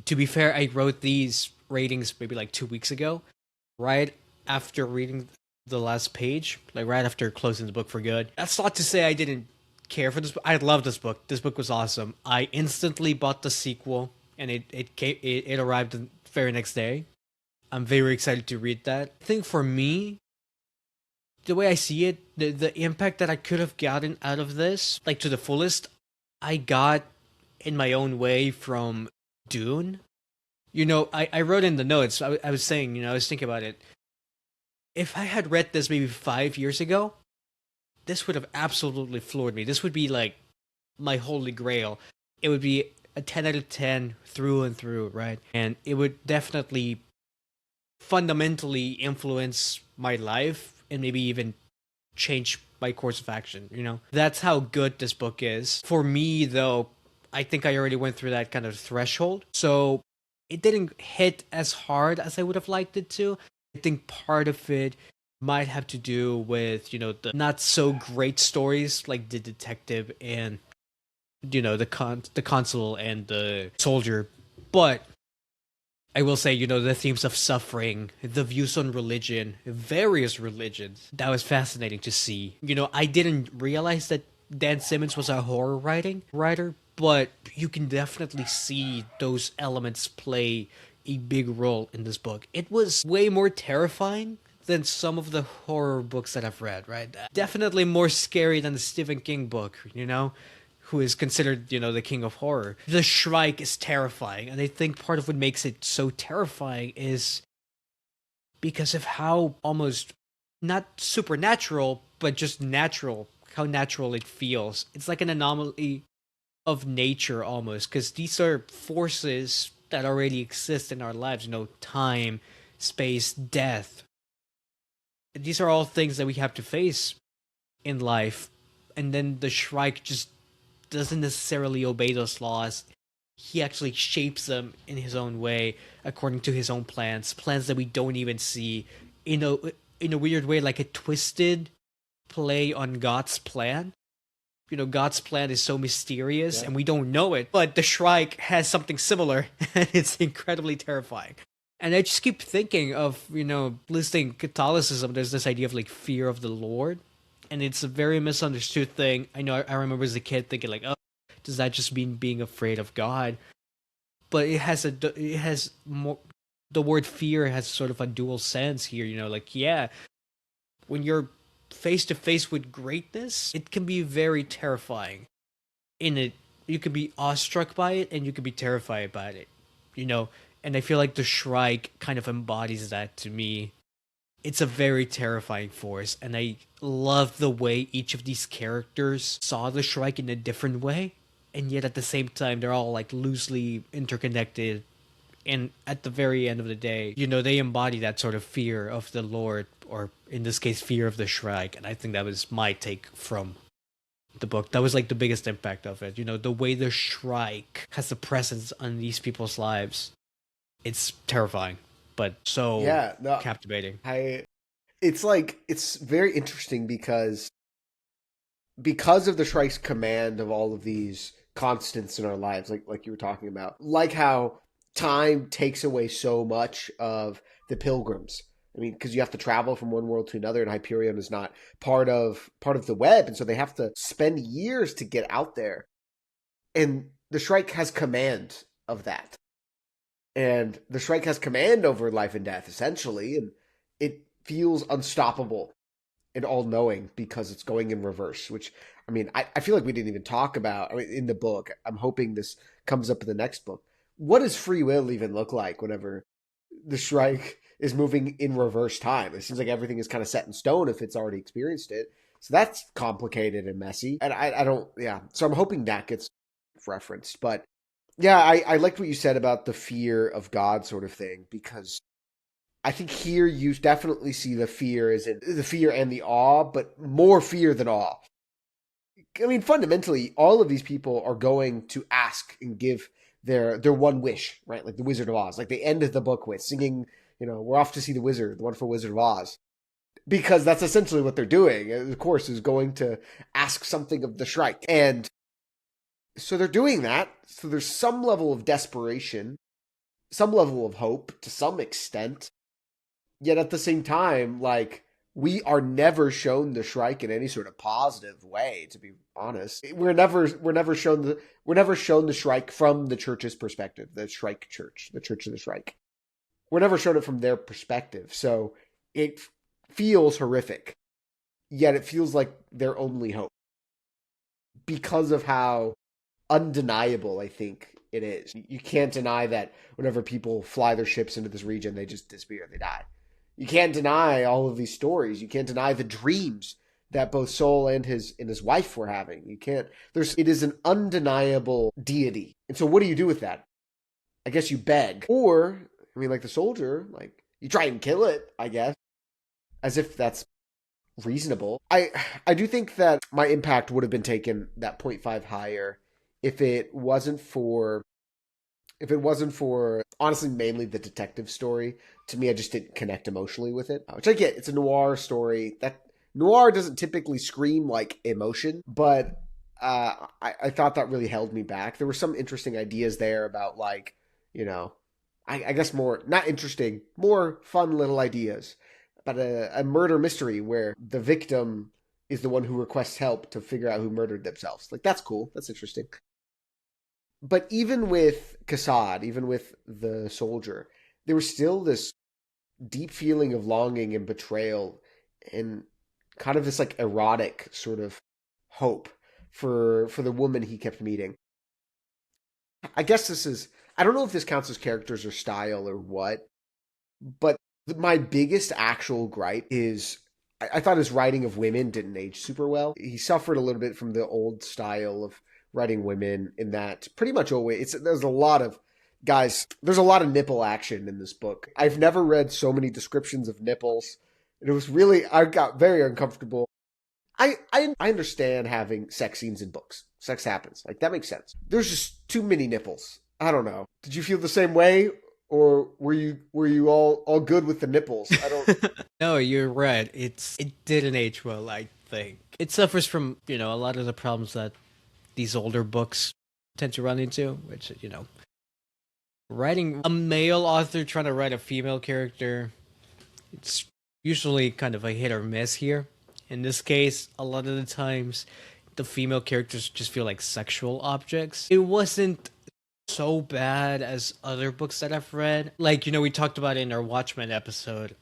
Speaker 1: To be fair, I wrote these ratings maybe like 2 weeks ago, right after reading the last page, like right after closing the book for good. That's not to say I didn't care for this book. I love this book. This book was awesome. I instantly bought the sequel, and it arrived the very next day. I'm very excited to read that. I think for me, the way I see it, the impact that I could have gotten out of this, like to the fullest, I got in my own way from Dune. I wrote in the notes, I was saying, I was thinking about it. If I had read this maybe 5 years ago, this would have absolutely floored me. This would be like my holy grail. It would be a 10 out of 10 through and through, right? And it would definitely fundamentally influence my life and maybe even change my course of action. That's how good this book is. For me, though, I think I already went through that kind of threshold. So it didn't hit as hard as I would have liked it to. I think part of it might have to do with, the not so great stories like The Detective and the consul and the soldier. But I will say, the themes of suffering, the views on religion, various religions, that was fascinating to see. I didn't realize that Dan Simmons was a horror writer, but you can definitely see those elements play a big role in this book. It was way more terrifying than some of the horror books that I've read, right? Definitely more scary than the Stephen King book, who is considered, the king of horror. The Shrike is terrifying, and I think part of what makes it so terrifying is because of how almost not supernatural, but just natural, how natural it feels. It's like an anomaly of nature almost, because these are forces that already exist in our lives, time, space, death. These are all things that we have to face in life. And then the Shrike just doesn't necessarily obey those laws. He actually shapes them in his own way, according to his own plans that we don't even see, in a weird way, like a twisted play on God's plan. God's plan is so mysterious, and we don't know it. But the Shrike has something similar, and it's incredibly terrifying. And I just keep thinking of, listing Catholicism, there's this idea of like fear of the Lord. And it's a very misunderstood thing. I know I remember as a kid thinking like, oh, does that just mean being afraid of God? But it has more, the word fear has sort of a dual sense here, like, yeah, when you're face to face with greatness, it can be very terrifying. In it, you can be awestruck by it and you can be terrified by it, and I feel like the Shrike kind of embodies that to me. It's a very terrifying force, and I love the way each of these characters saw the Shrike in a different way, and yet at the same time they're all like loosely interconnected, and at the very end of the day, they embody that sort of fear of the Lord, or in this case fear of the Shrike. And I think that was my take from the book. That was like the biggest impact of it, the way the Shrike has a presence on these people's lives. It's terrifying, but so captivating.
Speaker 2: It's very interesting because of the Shrike's command of all of these constants in our lives, like you were talking about, like how time takes away so much of the pilgrims. I mean, because you have to travel from one world to another, and Hyperion is not part of the web, and so they have to spend years to get out there. And the Shrike has command of that. And the Shrike has command over life and death, essentially, and it feels unstoppable and all-knowing because it's going in reverse, which, I mean, I feel like we didn't even talk about in the book. I'm hoping this comes up in the next book. What does free will even look like whenever the Shrike is moving in reverse time? It seems like everything is kind of set in stone if it's already experienced it. So that's complicated and messy. And I don't, So I'm hoping that gets referenced. But yeah, I liked what you said about the fear of God sort of thing, because I think here you definitely see the fear is in the fear and the awe, but more fear than awe. I mean, fundamentally, all of these people are going to ask and give their one wish, right? Like the Wizard of Oz. Like they ended the book with singing, we're off to see the Wonderful Wizard of Oz. Because that's essentially what they're doing. Of course, is going to ask something of the Shrike. And so they're doing that. So there's some level of desperation, some level of hope to some extent. Yet at the same time, like, we are never shown the Shrike in any sort of positive way, to be honest. We're never shown the Shrike from the church's perspective, the Shrike Church, the Church of the Shrike. We're never shown it from their perspective. So it feels horrific. Yet it feels like their only hope. Because of how undeniable I think it is. You can't deny that whenever people fly their ships into this region, they just disappear, they die. You can't deny all of these stories. You can't deny the dreams that both Sol and his wife were having. You can't. It is an undeniable deity. And so what do you do with that? I guess you beg. Or, I mean, like the soldier, like, you try and kill it, I guess. As if that's reasonable. I do think that my impact would have been taken that 0.5 higher if it wasn't for honestly mainly the detective story. To me, I just didn't connect emotionally with it, which I get. It's a noir story. That noir doesn't typically scream like emotion, but I thought that really held me back. There were some interesting ideas there about like, you know, I guess more not interesting, more fun little ideas about a murder mystery where the victim is the one who requests help to figure out who murdered themselves. Like that's cool. That's interesting. But even with Kassad, even with the soldier, there was still this deep feeling of longing and betrayal and kind of this like erotic sort of hope for the woman he kept meeting. I guess this is I don't know if this counts as characters or style or what, but my biggest actual gripe is I thought his writing of women didn't age super well. He suffered a little bit from the old style of writing women in that pretty much always there's a lot of guys, there's a lot of nipple action in this book. I've never read so many descriptions of nipples. It was really I got very uncomfortable. I understand having sex scenes in books. Sex happens. Like that makes sense. There's just too many nipples. I don't know. Did you feel the same way? Or were you all good with the nipples? I don't
Speaker 1: No, you're right. It didn't age well, I think. It suffers from, a lot of the problems that these older books tend to run into, which, writing a male author trying to write a female character, it's usually kind of a hit or miss here. In this case, a lot of the times the female characters just feel like sexual objects. It wasn't so bad as other books that I've read. Like, we talked about it in our Watchmen episode.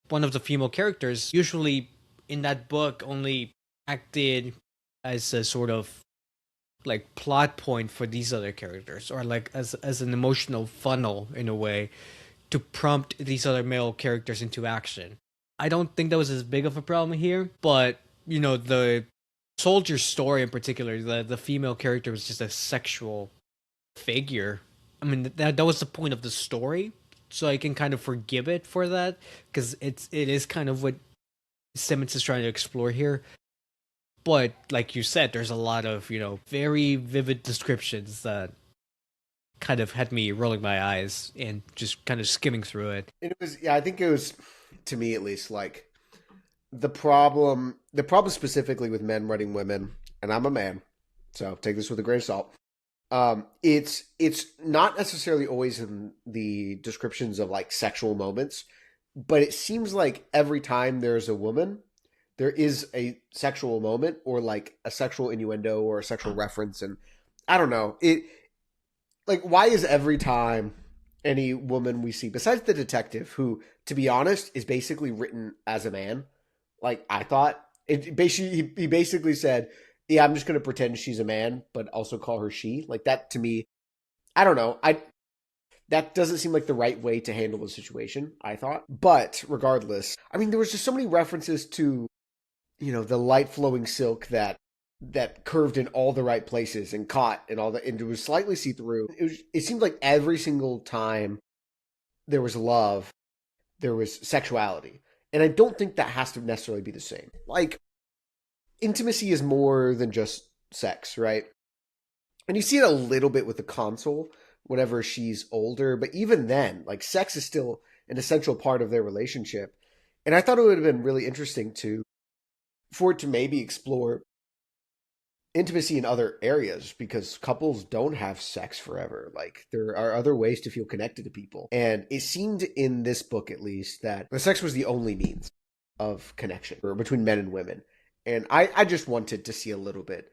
Speaker 1: One of the female characters, usually in that book, only acted as a sort of like plot point for these other characters, or like as an emotional funnel in a way to prompt these other male characters into action. I don't think that was as big of a problem here, but the soldier's story in particular, the female character was just a sexual figure. I mean, that was the point of the story, so I can kind of forgive it for that because it is kind of what Simmons is trying to explore here. But like you said, there's a lot of very vivid descriptions that kind of had me rolling my eyes and just kind of skimming through it.
Speaker 2: it was yeah, I think it was to me at least like the problem specifically with men writing women, and I'm a man, so take this with a grain of salt. It's not necessarily always in the descriptions of like sexual moments, but it seems like every time there's a woman, there is a sexual moment or like a sexual innuendo or a sexual reference, and I don't know it. Like, why is every time any woman we see, besides the detective, who, to be honest, is basically written as a man, like I thought, it basically he basically said, "Yeah, I'm just going to pretend she's a man, but also call her she." Like that to me, I don't know. That doesn't seem like the right way to handle the situation, I thought. But regardless, I mean, there was just so many references to, the light flowing silk that curved in all the right places and caught and all that, and it was slightly see through. It seemed like every single time there was love, there was sexuality, and I don't think that has to necessarily be the same. Like intimacy is more than just sex, right? And you see it a little bit with the console whenever she's older, but even then, like sex is still an essential part of their relationship. And I thought it would have been really interesting for it to maybe explore intimacy in other areas because couples don't have sex forever. Like there are other ways to feel connected to people. And it seemed in this book at least that the sex was the only means of connection or between men and women. And I just wanted to see a little bit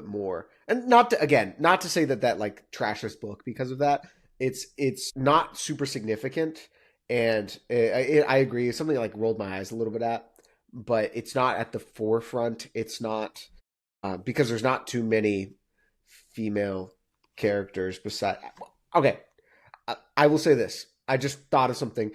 Speaker 2: more. And not to say that like trash this book because of that. It's not super significant. And I agree. It's something like rolled my eyes a little bit at, but it's not at the forefront. It's not because there's not too many female characters beside. Okay, I will say this. I just thought of something.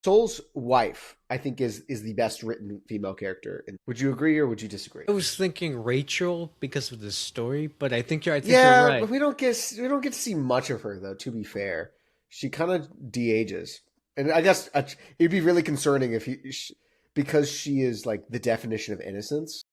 Speaker 2: Soul's wife, I think, is the best written female character. Would you agree or would you disagree?
Speaker 1: I was thinking Rachel because of the story, but I think you're
Speaker 2: Yeah,
Speaker 1: right.
Speaker 2: but we don't get to see much of her though. To be fair, she kind of de-ages, and I guess it'd be really concerning if because she is like the definition of innocence.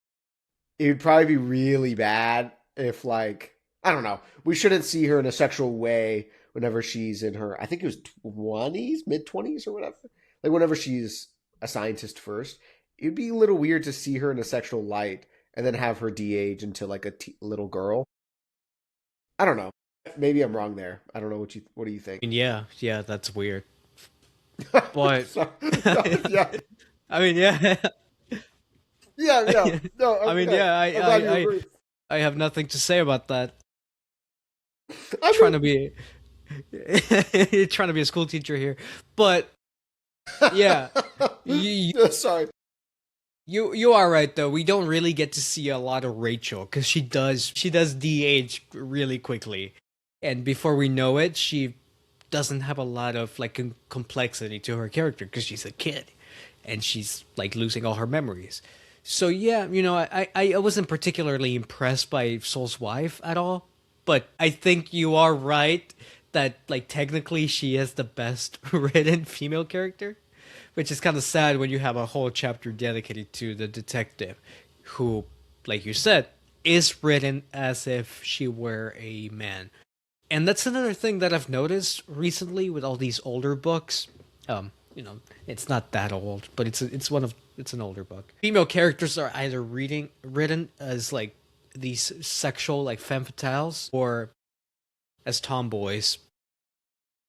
Speaker 2: It would probably be really bad if, like, I don't know, we shouldn't see her in a sexual way whenever she's in her, I think it was 20s, mid-20s or whatever. Like, whenever she's a scientist first, it'd be a little weird to see her in a sexual light and then have her de-age into like a little girl. I don't know. Maybe I'm wrong there. I don't know what do you think?
Speaker 1: I mean, yeah, that's weird. But
Speaker 2: So, no, yeah,
Speaker 1: I mean, yeah,
Speaker 2: yeah. No,
Speaker 1: I mean,
Speaker 2: okay.
Speaker 1: yeah,
Speaker 2: I'm glad you agree.
Speaker 1: I have nothing to say about that.
Speaker 2: I
Speaker 1: Trying
Speaker 2: mean,
Speaker 1: to be trying to be a school teacher here, but yeah, you
Speaker 2: sorry.
Speaker 1: you are right though. We don't really get to see a lot of Rachel because she does de-age really quickly, and before we know it, she doesn't have a lot of like complexity to her character because she's a kid, and she's like losing all her memories. So yeah, I wasn't particularly impressed by Soul's wife at all, but I think you are right that like technically she is the best written female character, which is kind of sad when you have a whole chapter dedicated to the detective who, like you said, is written as if she were a man. And that's another thing that I've noticed recently with all these older books. It's not that old, but it's an older book. Female characters are either reading written as like these sexual like femme fatales or as tomboys,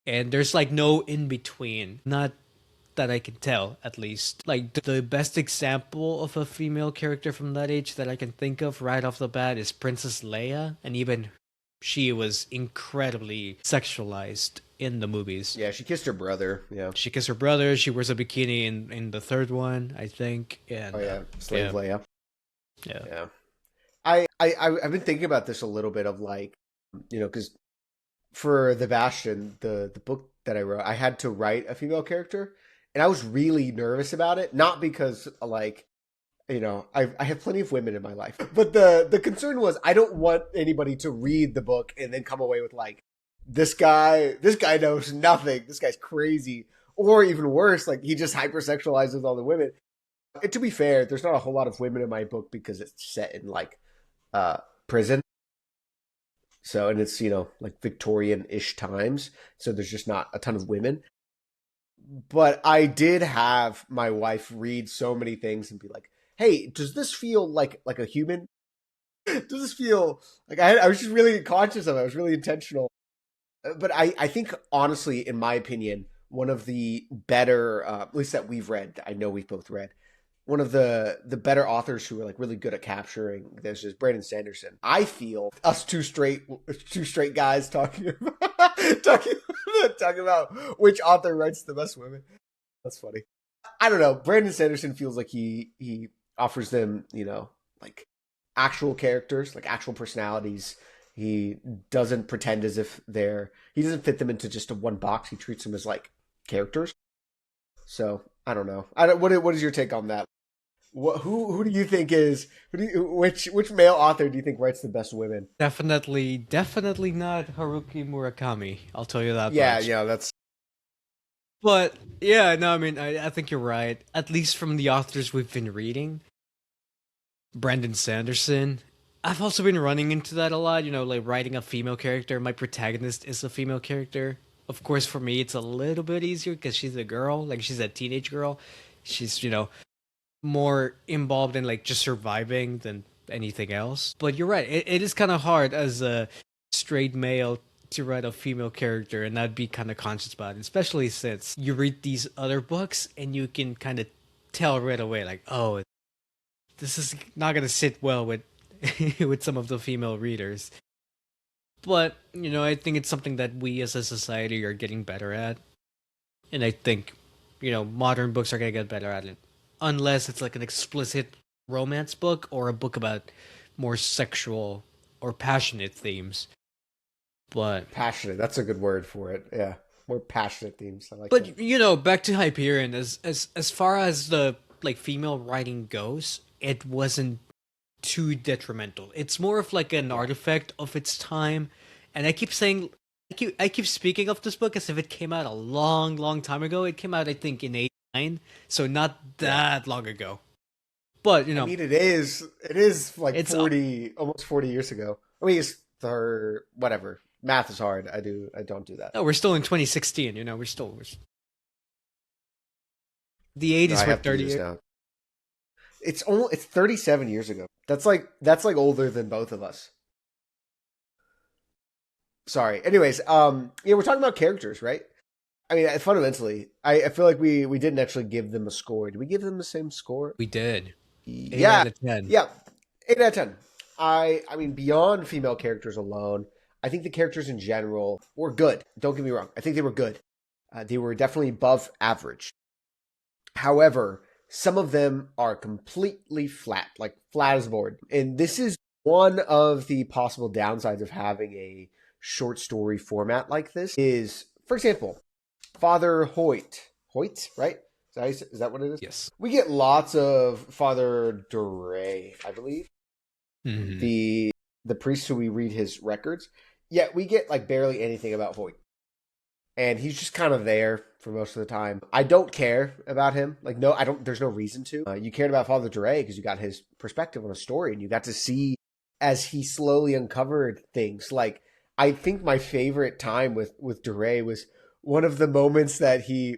Speaker 1: and there's like no in between. Not that I can tell, at least. Like the best example of a female character from that age that I can think of right off the bat is Princess Leia, and even she was incredibly sexualized in the movies.
Speaker 2: Yeah, she kissed her brother. Yeah.
Speaker 1: She kissed her brother. She wears a bikini in the third one, I think. And
Speaker 2: Oh yeah, Slave
Speaker 1: yeah,
Speaker 2: Leia.
Speaker 1: yeah.
Speaker 2: Yeah. I've been thinking about this a little bit of like, because for the Bastion, the book that I wrote, I had to write a female character, and I was really nervous about it. Not because like, I have plenty of women in my life, but the concern was I don't want anybody to read the book and then come away with like, this guy knows nothing. This guy's crazy, or even worse, like he just hypersexualizes all the women. And to be fair, there's not a whole lot of women in my book because it's set in like prison. So, and it's, like Victorian-ish times. So there's just not a ton of women. But I did have my wife read so many things and be like, hey, does this feel like a human? Does this feel like I was just really conscious of it. I was really intentional. But I think, honestly, in my opinion, one of the better, at least that we've read, I know we've both read, one of the better authors who are like really good at capturing this is Brandon Sanderson. I feel us two straight guys talking about, talking about which author writes the best women. That's funny. I don't know. Brandon Sanderson feels like he offers them, like actual characters, like actual personalities. He doesn't pretend as if he doesn't fit them into just a one box. He treats them as like characters. So I don't know. What is your take on that? Who do you think which male author do you think writes the best women?
Speaker 1: Definitely not Haruki Murakami. I'll tell you that
Speaker 2: Yeah,
Speaker 1: much.
Speaker 2: yeah, that's
Speaker 1: But yeah, no, I mean, I think you're right. At least from the authors we've been reading, Brandon Sanderson. I've also been running into that a lot. Like writing a female character. My protagonist is a female character. Of course, for me, it's a little bit easier because she's a girl. Like she's a teenage girl. She's more involved in like just surviving than anything else. But you're right. It is kind of hard as a straight male to write a female character and not be kind of conscious about it, especially since you read these other books and you can kind of tell right away, like, oh, this is not gonna sit well with with some of the female readers. But I think it's something that we as a society are getting better at, and I think modern books are gonna get better at it, unless it's like an explicit romance book or a book about more sexual or passionate themes. But
Speaker 2: passionate. That's a good word for it. Yeah, more passionate themes. I like
Speaker 1: but
Speaker 2: that.
Speaker 1: back to Hyperion, as far as the like female writing goes, it wasn't too detrimental. It's more of like an artifact of its time, and I keep saying, I keep speaking of this book as if it came out a long time ago. It came out, I think, in '89, so not that long ago. But
Speaker 2: I mean, it is like
Speaker 1: it's
Speaker 2: 40, almost 40 years ago. I mean, it's whatever. Math is hard. I don't do that.
Speaker 1: no, we're still in 2016. We're still the
Speaker 2: No,
Speaker 1: '80s
Speaker 2: I
Speaker 1: were
Speaker 2: have to do
Speaker 1: 30
Speaker 2: this
Speaker 1: years.
Speaker 2: now. It's 37 years ago. That's like older than both of us. Sorry. Anyways, yeah, we're talking about characters, right? I mean, fundamentally, I feel like we didn't actually give them a score. Did we give them the same score?
Speaker 1: We did. 8
Speaker 2: Yeah,
Speaker 1: out of 10.
Speaker 2: yeah, 8 out of 10. I mean, beyond female characters alone, I think the characters in general were good. Don't get me wrong. I think they were good. They were definitely above average. However, some of them are completely flat, like flat as a board. And this is one of the possible downsides of having a short story format like this is, for example, Father Hoyt. Hoyt, right? Is that what it is?
Speaker 1: Yes.
Speaker 2: We get lots of Father Duray, I believe.
Speaker 1: Mhm.
Speaker 2: The priest who we read his records. Yet we get like barely anything about Hoyt. And he's just kind of there for most of the time. I don't care about him. Like, no, I don't. There's no reason to. You cared about Father Duray because you got his perspective on a story, and you got to see as he slowly uncovered things. Like, I think my favorite time with Duray was one of the moments that he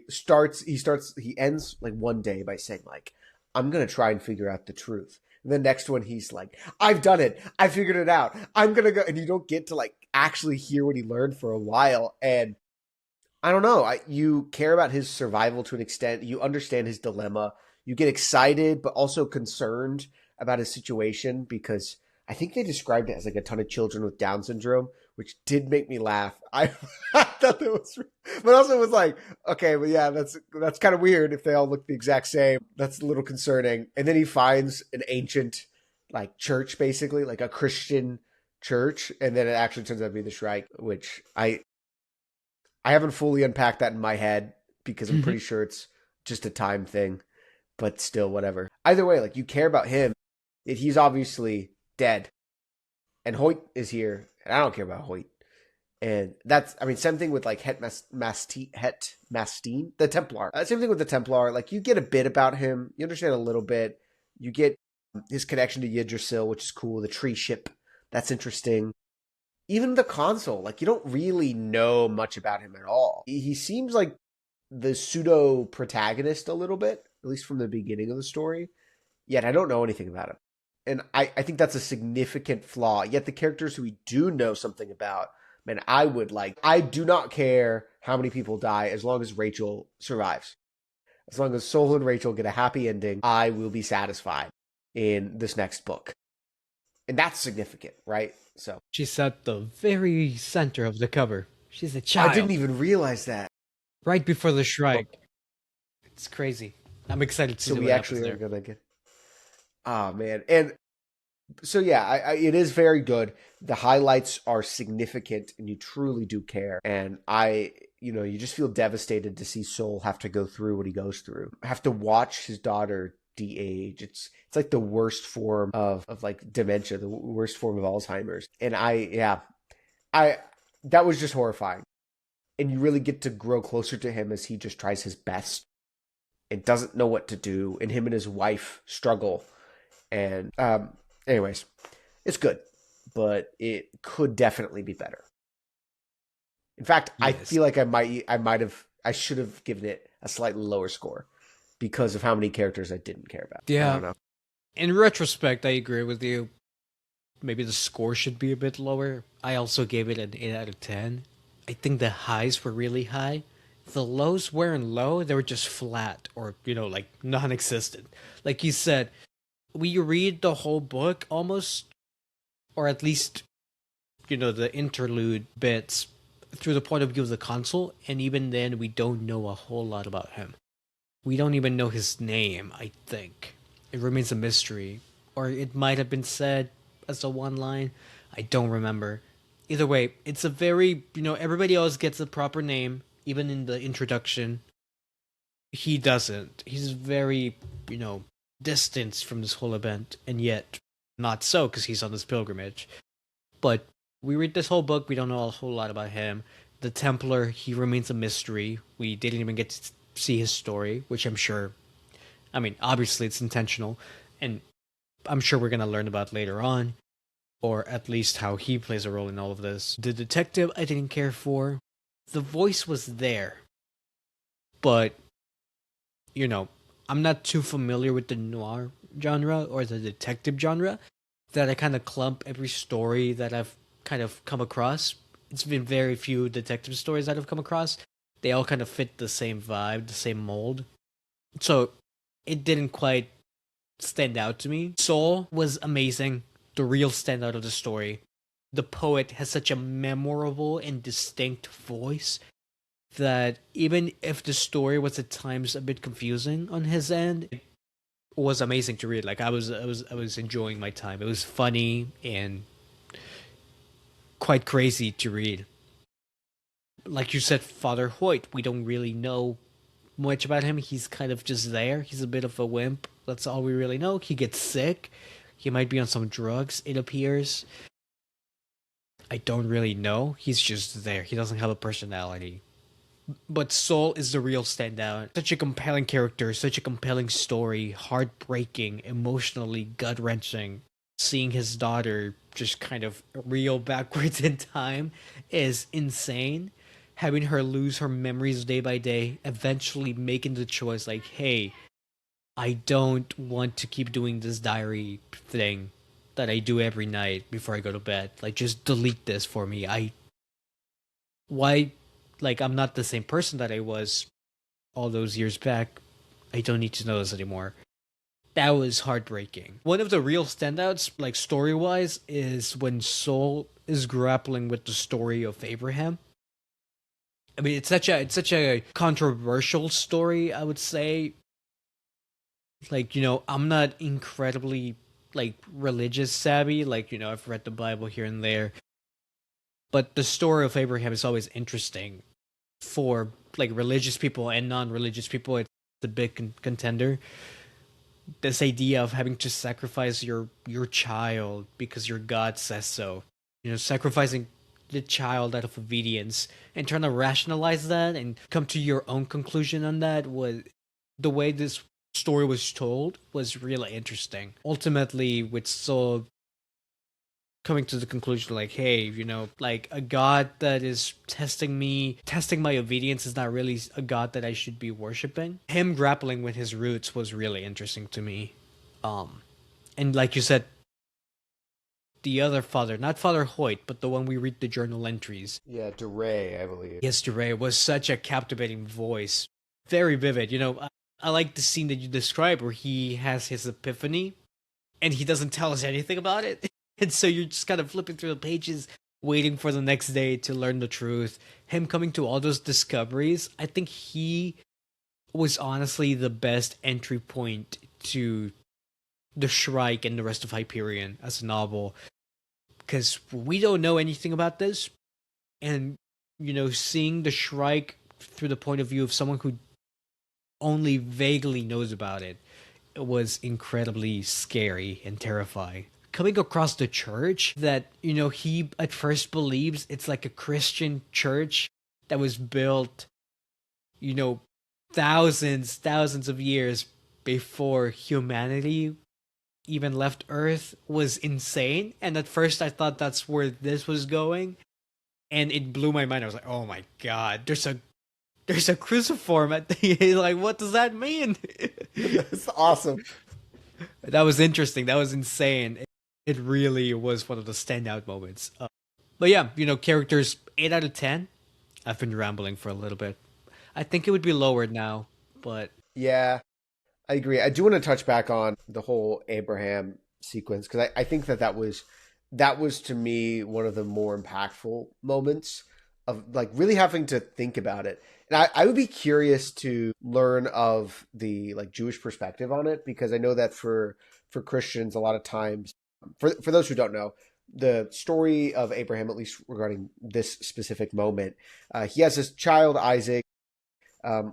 Speaker 2: ends like one day by saying like, "I'm gonna try and figure out the truth." And the next one, he's like, "I've done it. I figured it out. I'm gonna go." And you don't get to like actually hear what he learned for a while, and I don't know. You care about his survival to an extent. You understand his dilemma. You get excited, but also concerned about his situation because I think they described it as like a ton of children with Down syndrome, which did make me laugh. I thought that was, but also it was like, okay, well, yeah, that's kind of weird if they all look the exact same. That's a little concerning. And then he finds an ancient like church, basically like a Christian church, and then it actually turns out to be the Shrike, which I haven't fully unpacked that in my head because I'm pretty sure it's just a time thing, but still, whatever. Either way, like you care about him. He's obviously dead, and Hoyt is here, and I don't care about Hoyt. And that's, I mean, same thing with like Het Mastine, the Templar. Same thing with the Templar. Like you get a bit about him, you understand a little bit. You get his connection to Yggdrasil, which is cool. The tree ship, that's interesting. Even the console, like you don't really know much about him at all. He seems like the pseudo protagonist a little bit, at least from the beginning of the story. Yet I don't know anything about him. And I think that's a significant flaw. Yet the characters who we do know something about, man, I do not care how many people die as long as Rachel survives. As long as Sol and Rachel get a happy ending, I will be satisfied in this next book. And that's significant, right? So
Speaker 1: She's at the very center of the cover. She's a child.
Speaker 2: I didn't even realize that.
Speaker 1: Right before the Shrike. It's crazy. I'm excited to see
Speaker 2: So
Speaker 1: what
Speaker 2: we actually
Speaker 1: happens
Speaker 2: are gonna get. Oh man, and so yeah, it is very good. The highlights are significant, and you truly do care. And you just feel devastated to see Soul have to go through what he goes through, have to watch his daughter de-age. It's like the worst form of like dementia, the worst form of Alzheimer's. And I that was just horrifying. And you really get to grow closer to him as he just tries his best and doesn't know what to do, and him and his wife struggle. And anyways, it's good, but it could definitely be better. In fact, I
Speaker 1: Yes.
Speaker 2: feel like I should have given it a slightly lower score because of how many characters I didn't care about.
Speaker 1: Yeah.
Speaker 2: I don't know.
Speaker 1: In retrospect, I agree with you. Maybe the score should be a bit lower. I also gave it an 8 out of 10. I think the highs were really high. The lows weren't low, they were just flat or, like non existent. Like you said, we read the whole book almost, or at least, the interlude bits through the point of view of the consul, and even then, we don't know a whole lot about him. We don't even know his name, I think. It remains a mystery. Or it might have been said as a one line. I don't remember. Either way, it's a very, everybody else gets a proper name, even in the introduction. He doesn't. He's very, distanced from this whole event, and yet not so because he's on this pilgrimage. But we read this whole book, we don't know a whole lot about him. The Templar, he remains a mystery. We didn't even get to see his story, which I'm sure, obviously it's intentional, and I'm sure we're going to learn about later on, or at least how he plays a role in all of this. The detective, I didn't care for. The voice was there, but, I'm not too familiar with the noir genre or the detective genre that I kind of clump every story that I've kind of come across. It's been very few detective stories that I've come across. They all kind of fit the same vibe, the same mold. So it didn't quite stand out to me. Soul was amazing, the real standout of the story. The poet has such a memorable and distinct voice that even if the story was at times a bit confusing on his end, it was amazing to read. Like I was enjoying my time. It was funny and quite crazy to read. Like you said, Father Hoyt, we don't really know much about him. He's kind of just there. He's a bit of a wimp. That's all we really know. He gets sick. He might be on some drugs, it appears. I don't really know. He's just there. He doesn't have a personality. But Soul is the real standout. Such a compelling character, such a compelling story, heartbreaking, emotionally gut wrenching. Seeing his daughter just kind of reel backwards in time is insane. Having her lose her memories day by day, eventually making the choice like, hey, I don't want to keep doing this diary thing that I do every night before I go to bed. Like, just delete this for me. Why, like, I'm not the same person that I was all those years back. I don't need to know this anymore. That was heartbreaking. One of the real standouts, like story wise, is when Soul is grappling with the story of Abraham. I mean, it's such a controversial story, I would say. Like, I'm not incredibly like religious savvy. Like, I've read the Bible here and there, but the story of Abraham is always interesting for like religious people and non-religious people. It's a big contender. This idea of having to sacrifice your child because your God says so. Sacrificing the child out of obedience and trying to rationalize that and come to your own conclusion on that was the way this story was told was really interesting. Ultimately, with Soul coming to the conclusion like, hey, like a god that is testing my obedience is not really a god that I should be worshiping. Him grappling with his roots was really interesting to me. And like you said, the other father, not Father Hoyt, but the one we read the journal entries.
Speaker 2: Yeah, DeRay, I believe.
Speaker 1: Yes, DeRay was such a captivating voice. Very vivid. I like the scene that you described where he has his epiphany and he doesn't tell us anything about it. And so you're just kind of flipping through the pages, waiting for the next day to learn the truth. Him coming to all those discoveries, I think he was honestly the best entry point to the Shrike and the rest of Hyperion as a novel. Because we don't know anything about this. And, seeing the Shrike through the point of view of someone who only vaguely knows about it, it was incredibly scary and terrifying. Coming across the church that, he at first believes it's like a Christian church that was built, you know, thousands of years before humanity even left Earth was insane. And at first I thought that's where this was going. And it blew my mind. I was like, oh my god, there's a cruciform at the like, what does that mean?
Speaker 2: That's awesome.
Speaker 1: That was interesting. That was insane. It really was one of the standout moments. But yeah, characters 8 out of 10. I've been rambling for a little bit. I think it would be lower now, but
Speaker 2: Yeah, I agree. I do want to touch back on the whole Abraham sequence because I think that was to me one of the more impactful moments of like really having to think about it. And I would be curious to learn of the like Jewish perspective on it because I know that for Christians a lot of times for those who don't know the story of Abraham, at least regarding this specific moment, he has this child Isaac,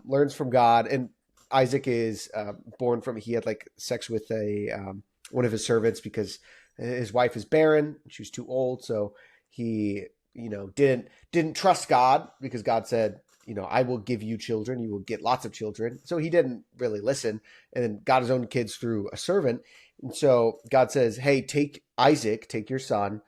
Speaker 2: learns from God, and Isaac is born from he had like sex with a one of his servants because his wife is barren. She was too old, so he didn't trust God because God said, I will give you children, you will get lots of children. So he didn't really listen, and then got his own kids through a servant. And so God says, hey, take Isaac, take your son,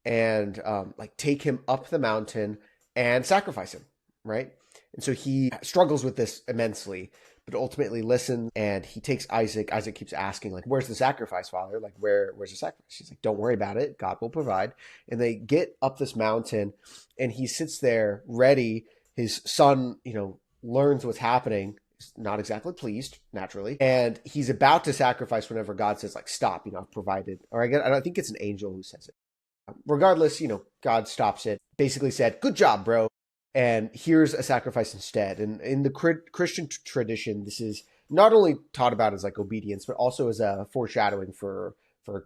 Speaker 2: and like take him up the mountain and sacrifice him, right? And so he struggles with this immensely. but ultimately listens, and he takes Isaac. Isaac keeps asking, like, where's the sacrifice, Father? Like, where's the sacrifice? He's like, don't worry about it. God will provide. And they get up this mountain, and he sits there ready. His son, learns what's happening. He's not exactly pleased, naturally. And he's about to sacrifice whenever God says, like, stop, I've provided. Or I think it's an angel who says it. Regardless, God stops it. Basically said, good job, bro. And here's a sacrifice instead. And in the Christian tradition, this is not only taught about as like obedience, but also as a foreshadowing for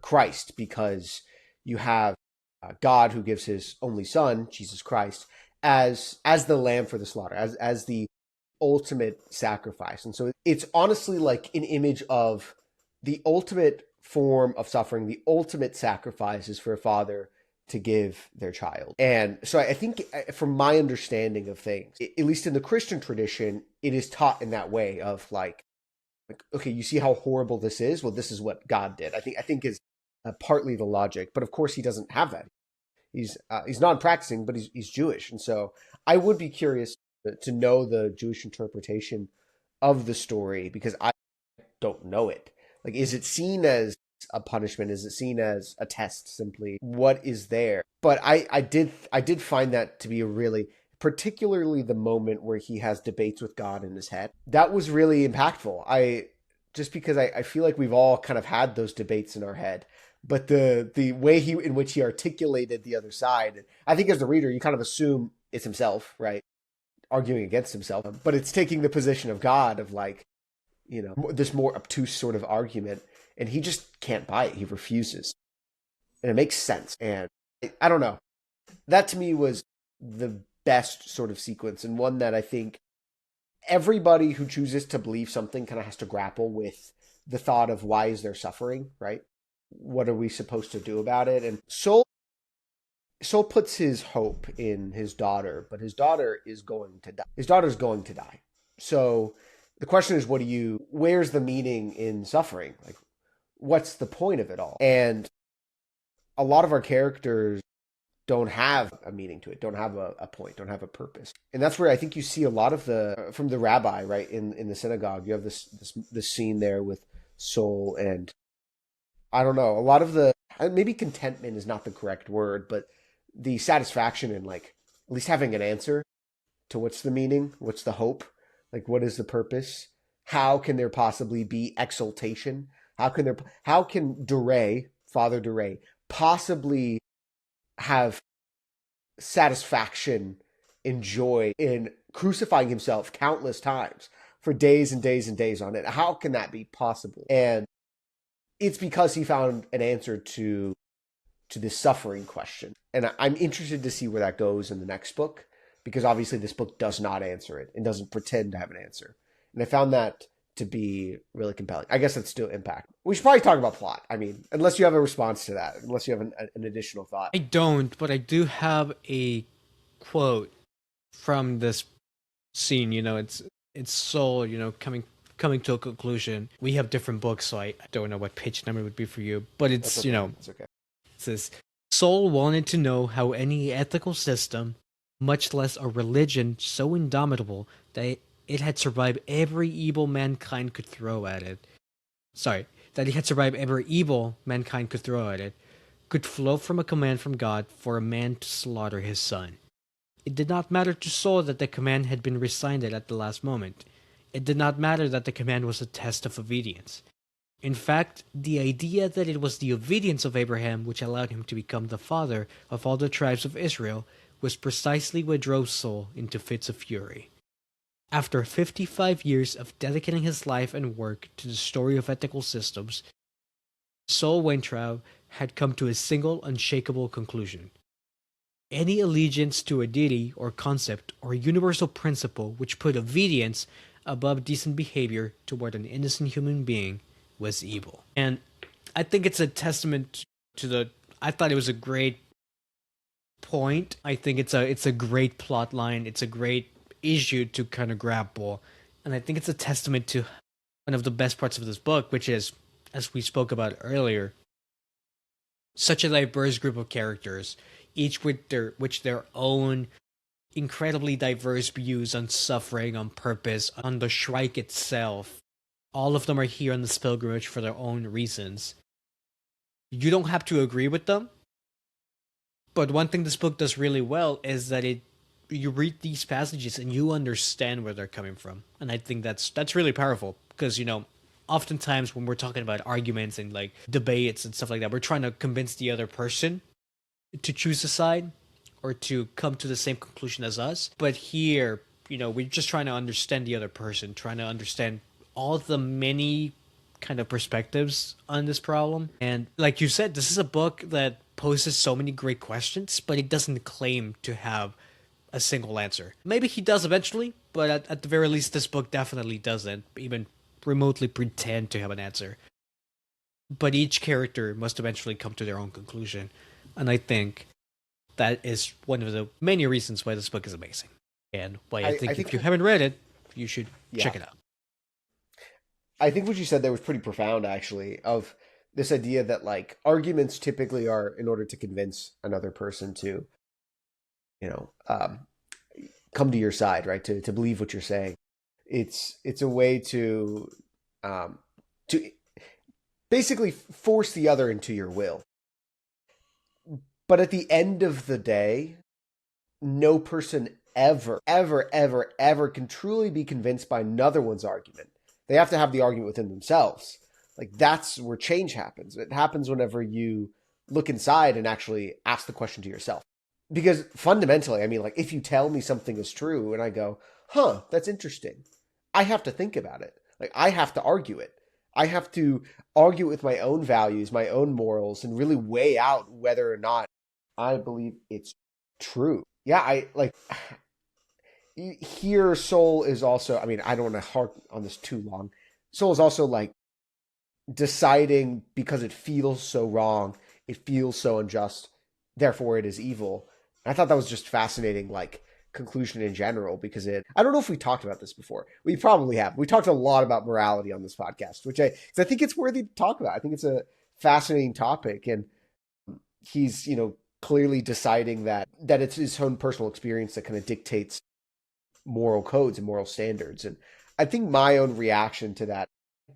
Speaker 2: Christ, because you have God who gives his only son, Jesus Christ, as the lamb for the slaughter, as the ultimate sacrifice. And so it's honestly like an image of the ultimate form of suffering. The ultimate sacrifice is for a father to give their child. And so I think, from my understanding of things, at least in the Christian tradition, it is taught in that way of like, okay, you see how horrible this is? Well, this is what God did. I think is partly the logic, but of course he doesn't have that. He's non-practicing, but he's Jewish. And so I would be curious to know the Jewish interpretation of the story, because I don't know it. Like, is it seen as a punishment? Is it seen as a test simply? What is there? But I did find that to be a really, particularly the moment where he has debates with God in his head. That was really impactful. Just because I feel like we've all kind of had those debates in our head, but the way in which he articulated the other side, I think as the reader, you kind of assume it's himself, right? Arguing against himself, but it's taking the position of God of like, this more obtuse sort of argument, and he just can't buy it. He refuses. And it makes sense. And I don't know. That to me was the best sort of sequence, and one that I think everybody who chooses to believe something kind of has to grapple with the thought of, why is there suffering, right? What are we supposed to do about it? And Soul puts his hope in his daughter, but his daughter is going to die. His daughter's going to die. So the question is, where's the meaning in suffering? Like, what's the point of it all? And a lot of our characters don't have a meaning to it, don't have a point, don't have a purpose. And that's where I think you see a lot of from the rabbi, right, in the synagogue. You have this scene there with Soul, and I don't know, a lot of maybe contentment is not the correct word, but the satisfaction in like at least having an answer to what's the meaning, what's the hope, like what is the purpose? How can there possibly be exaltation? How can Father Duray possibly have satisfaction and joy in crucifying himself countless times for days and days and days on it? How can that be possible? And it's because he found an answer to this suffering question. And I'm interested to see where that goes in the next book, because obviously this book does not answer it and doesn't pretend to have an answer. And I found that to be really compelling. I guess that's still impact. We should probably talk about plot. I mean, unless you have a response to that, unless you have an additional thought.
Speaker 1: I don't, but I do have a quote from this scene. It's Soul, coming to a conclusion. We have different books, so I don't know what page number would be for you, but it's,
Speaker 2: That's okay. It's okay.
Speaker 1: It says, Soul wanted to know how any ethical system, much less a religion so indomitable that it had survived every evil mankind could throw at it. Could flow from a command from God for a man to slaughter his son. It did not matter to Soul that the command had been rescinded at the last moment. It did not matter that the command was a test of obedience. In fact, the idea that it was the obedience of Abraham which allowed him to become the father of all the tribes of Israel was precisely what drove Soul into fits of fury. After 55 years of dedicating his life and work to the story of ethical systems, Soul Weintraub had come to a single unshakable conclusion. Any allegiance to a deity or concept or universal principle which put obedience above decent behavior toward an innocent human being was evil. And I think it's a testament to I thought it was a great point. I think it's a great plot line. It's a great issue to kind of grapple. And I think it's a testament to one of the best parts of this book, which is, as we spoke about earlier, such a diverse group of characters, each with their own incredibly diverse views on suffering, on purpose, on the Shrike itself. All of them are here on this pilgrimage for their own reasons. You don't have to agree with them, but one thing this book does really well is that you read these passages and you understand where they're coming from. And I think that's really powerful because, oftentimes when we're talking about arguments and like debates and stuff like that, we're trying to convince the other person to choose a side or to come to the same conclusion as us. But here, we're just trying to understand the other person, trying to understand all the many kind of perspectives on this problem. And like you said, this is a book that poses so many great questions, but it doesn't claim to have a single answer. Maybe he does eventually, but at the very least, this book definitely doesn't even remotely pretend to have an answer. But each character must eventually come to their own conclusion. And I think that is one of the many reasons why this book is amazing. And why I think if you haven't read it, you should check it out.
Speaker 2: I think what you said there was pretty profound, actually, of this idea that like arguments typically are in order to convince another person to, come to your side, right? To believe what you're saying. It's a way to basically force the other into your will. But at the end of the day, no person ever can truly be convinced by another one's argument. They have to have the argument within themselves. Like that's where change happens. It happens whenever you look inside and actually ask the question to yourself. Because fundamentally, I mean, like if you tell me something is true and I go, that's interesting, I have to think about it. Like I have to argue it. I have to argue it with my own values, my own morals, and really weigh out whether or not I believe it's true. Yeah, I like here Soul is also, I mean, I don't want to harp on this too long. Soul is also like deciding because it feels so wrong, it feels so unjust, therefore it is evil. And I thought that was just fascinating, like conclusion in general, because I don't know if we talked about this before. We probably have. We talked a lot about morality on this podcast, which I think it's worthy to talk about. I think it's a fascinating topic. And he's, clearly deciding that it's his own personal experience that kind of dictates moral codes and moral standards. And I think my own reaction to that,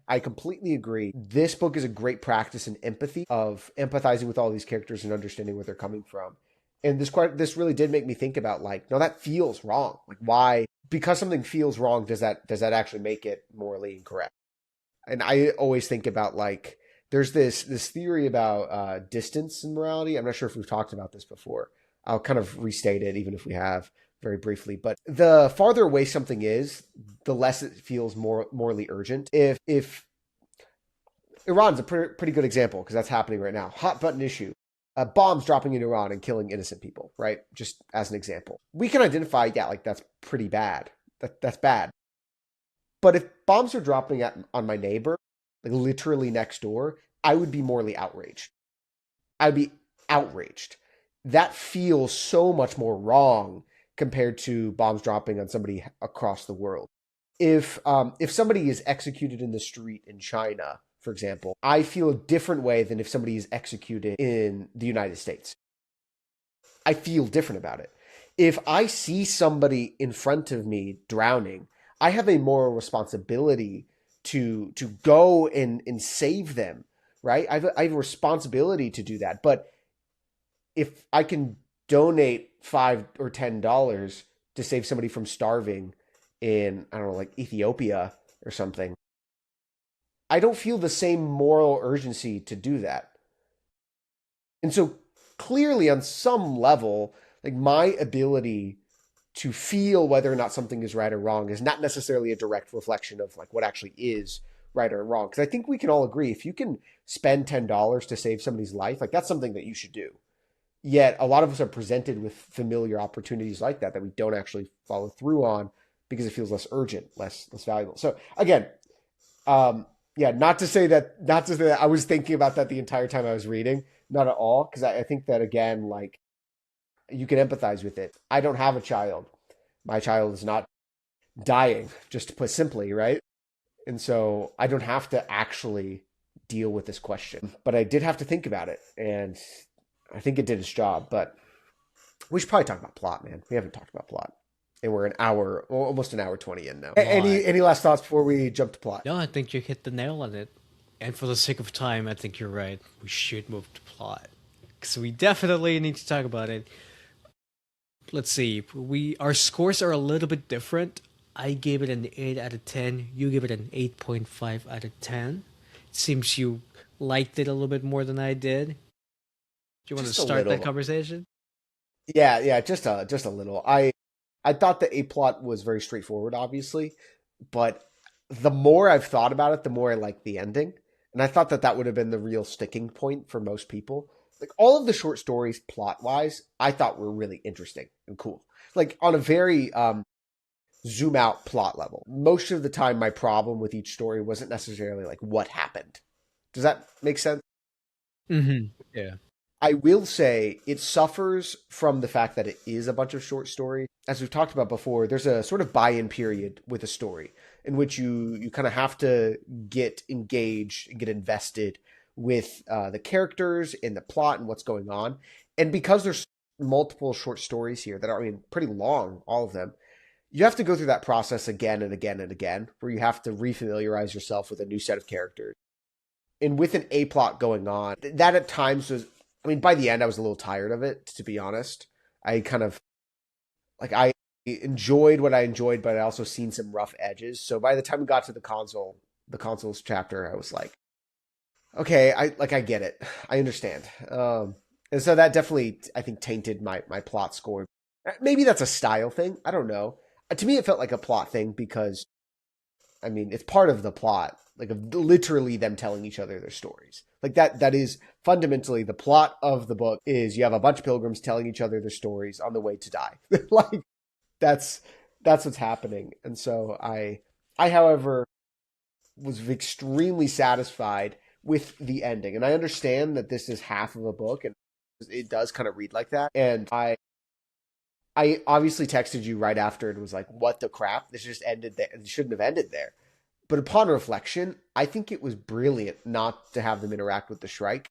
Speaker 2: I completely agree. This book is a great practice in empathy, of empathizing with all these characters and understanding where they're coming from. And this really did make me think about like, no, that feels wrong. Like why, because something feels wrong, does that actually make it morally incorrect? And I always think about like, there's this theory about distance in morality. I'm not sure if we've talked about this before. I'll kind of restate it, even if we have very briefly. But the farther away something is, the less it feels morally urgent. If Iran's a pretty good example, because that's happening right now. Hot button issue. Bombs dropping in Iran and killing innocent people, right? Just as an example. We can identify, like that's pretty bad. That's bad. But if bombs are dropping on my neighbor, like literally next door, I would be morally outraged. I'd be outraged. That feels so much more wrong compared to bombs dropping on somebody across the world. If somebody is executed in the street in China, for example, I feel a different way than if somebody is executed in the United States. I feel different about it. If I see somebody in front of me drowning, I have a moral responsibility to go and save them, right? I have a responsibility to do that. But if I can donate $5 or $10 to save somebody from starving in, I don't know, like Ethiopia or something, I don't feel the same moral urgency to do that. And so clearly on some level, like my ability to feel whether or not something is right or wrong is not necessarily a direct reflection of like what actually is right or wrong. Because I think we can all agree, if you can spend $10 to save somebody's life, like that's something that you should do. Yet a lot of us are presented with familiar opportunities like that we don't actually follow through on because it feels less urgent, less valuable. So again, not to say that I was thinking about that the entire time I was reading, not at all. Because I think that again, like you can empathize with it. I don't have a child. My child is not dying, just to put simply, right? And so I don't have to actually deal with this question, but I did have to think about it. And I think it did its job, but We should probably talk about plot, man. We haven't talked about plot. And we're an hour, almost an hour 20 in now.
Speaker 1: Plot.
Speaker 2: Any last thoughts before we jump to plot?
Speaker 1: No, I think you hit the nail on it. And for the sake of time, I think you're right. We should move to plot. So we definitely need to talk about it. Let's see. Our scores are a little bit different. I gave it an 8 out of 10. You give it an 8.5 out of 10. It seems you liked it a little bit more than I did. Do you want to start that conversation?
Speaker 2: Yeah, just a little. I thought the A plot was very straightforward, obviously, but the more I've thought about it, the more I like the ending. And I thought that would have been the real sticking point for most people. Like all of the short stories, plot wise, I thought were really interesting and cool. Like on a very zoom out plot level. Most of the time, my problem with each story wasn't necessarily like what happened. Does that make sense?
Speaker 1: Mm-hmm. Yeah.
Speaker 2: I will say it suffers from the fact that it is a bunch of short stories. As we've talked about before, there's a sort of buy-in period with a story in which you kind of have to get engaged and get invested with the characters and the plot and what's going on. And because there's multiple short stories here that are, I mean, pretty long, all of them, you have to go through that process again and again and again, where you have to refamiliarize yourself with a new set of characters. And with an A plot going on, that at times was, I mean, by the end, I was a little tired of it, to be honest. I kind of, like, I enjoyed what I enjoyed, but I also seen some rough edges. So by the time we got to the consoles chapter, I was like, okay, I get it. I understand. And so that definitely, I think, tainted my plot score. Maybe that's a style thing. I don't know. To me, it felt like a plot thing because, I mean, it's part of the plot, like of literally them telling each other their stories. Like that is fundamentally the plot of the book is you have a bunch of pilgrims telling each other their stories on the way to die. Like that's what's happening. And so I, however, was extremely satisfied with the ending. And I understand that this is half of a book and it does kind of read like that. And I obviously texted you right after and was like, what the crap? This just ended there. It shouldn't have ended there. But upon reflection, I think it was brilliant not to have them interact with the Shrike.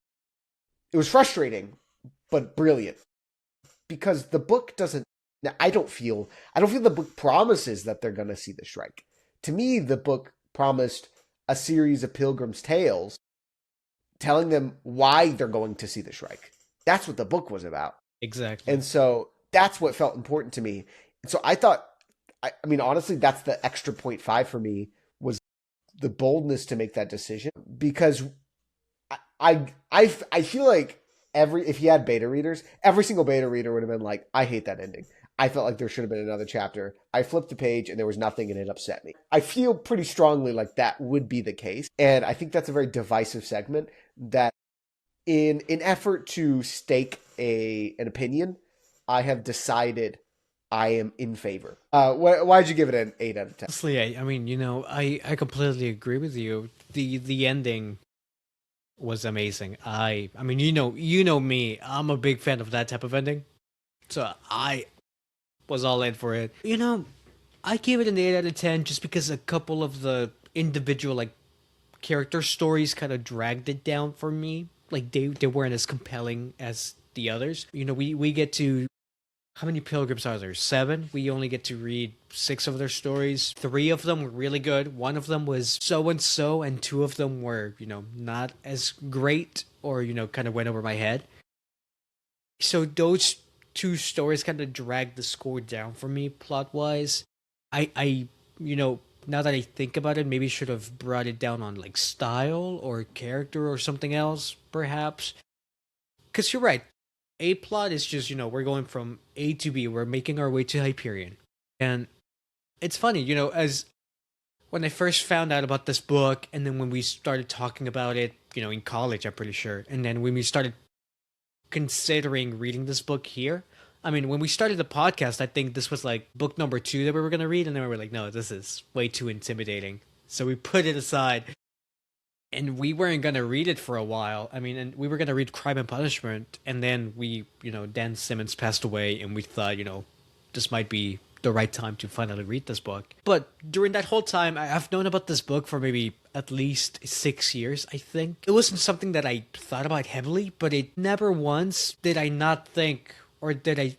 Speaker 2: It was frustrating, but brilliant. Because the book doesn't, I don't feel the book promises that they're going to see the Shrike. To me, the book promised a series of pilgrims' tales telling them why they're going to see the Shrike. That's what the book was about.
Speaker 1: Exactly.
Speaker 2: And so that's what felt important to me. And so I thought, I mean, honestly, that's the extra 0.5 for me was the boldness to make that decision because I feel like if you had beta readers, every single beta reader would have been like, I hate that ending. I felt like there should have been another chapter. I flipped the page and there was nothing and it upset me. I feel pretty strongly like that would be the case. And I think that's a very divisive segment that in an effort to stake an opinion, I have decided I am in favor. Why'd you give it an 8 out of 10?
Speaker 1: Honestly, I mean, I completely agree with you. The ending was amazing. I mean, you know me. I'm a big fan of that type of ending. So I was all in for it. I gave it an 8 out of 10 just because a couple of the individual like character stories kind of dragged it down for me. Like they weren't as compelling as the others. We get to, how many pilgrims are there? 7. We only get to read 6 of their stories. 3 of them were really good. 1 of them was so-and-so, and 2 of them were, not as great or, kind of went over my head. So those 2 stories kind of dragged the score down for me plot-wise. I now that I think about it, maybe should have brought it down on like style or character or something else, perhaps. Because you're right. A plot is just, we're going from A to B. We're making our way to Hyperion. And it's funny, as when I first found out about this book, and then when we started talking about it, in college, I'm pretty sure. And then when we started considering reading this book here, I mean, when we started the podcast, I think this was like book number 2 that we were going to read. And then we were like, no, this is way too intimidating. So we put it aside. And we weren't going to read it for a while. I mean, and we were going to read Crime and Punishment. And then Dan Simmons passed away. And we thought, this might be the right time to finally read this book. But during that whole time, I've known about this book for maybe at least 6 years, I think. It wasn't something that I thought about heavily, but it never once did I not think, or did I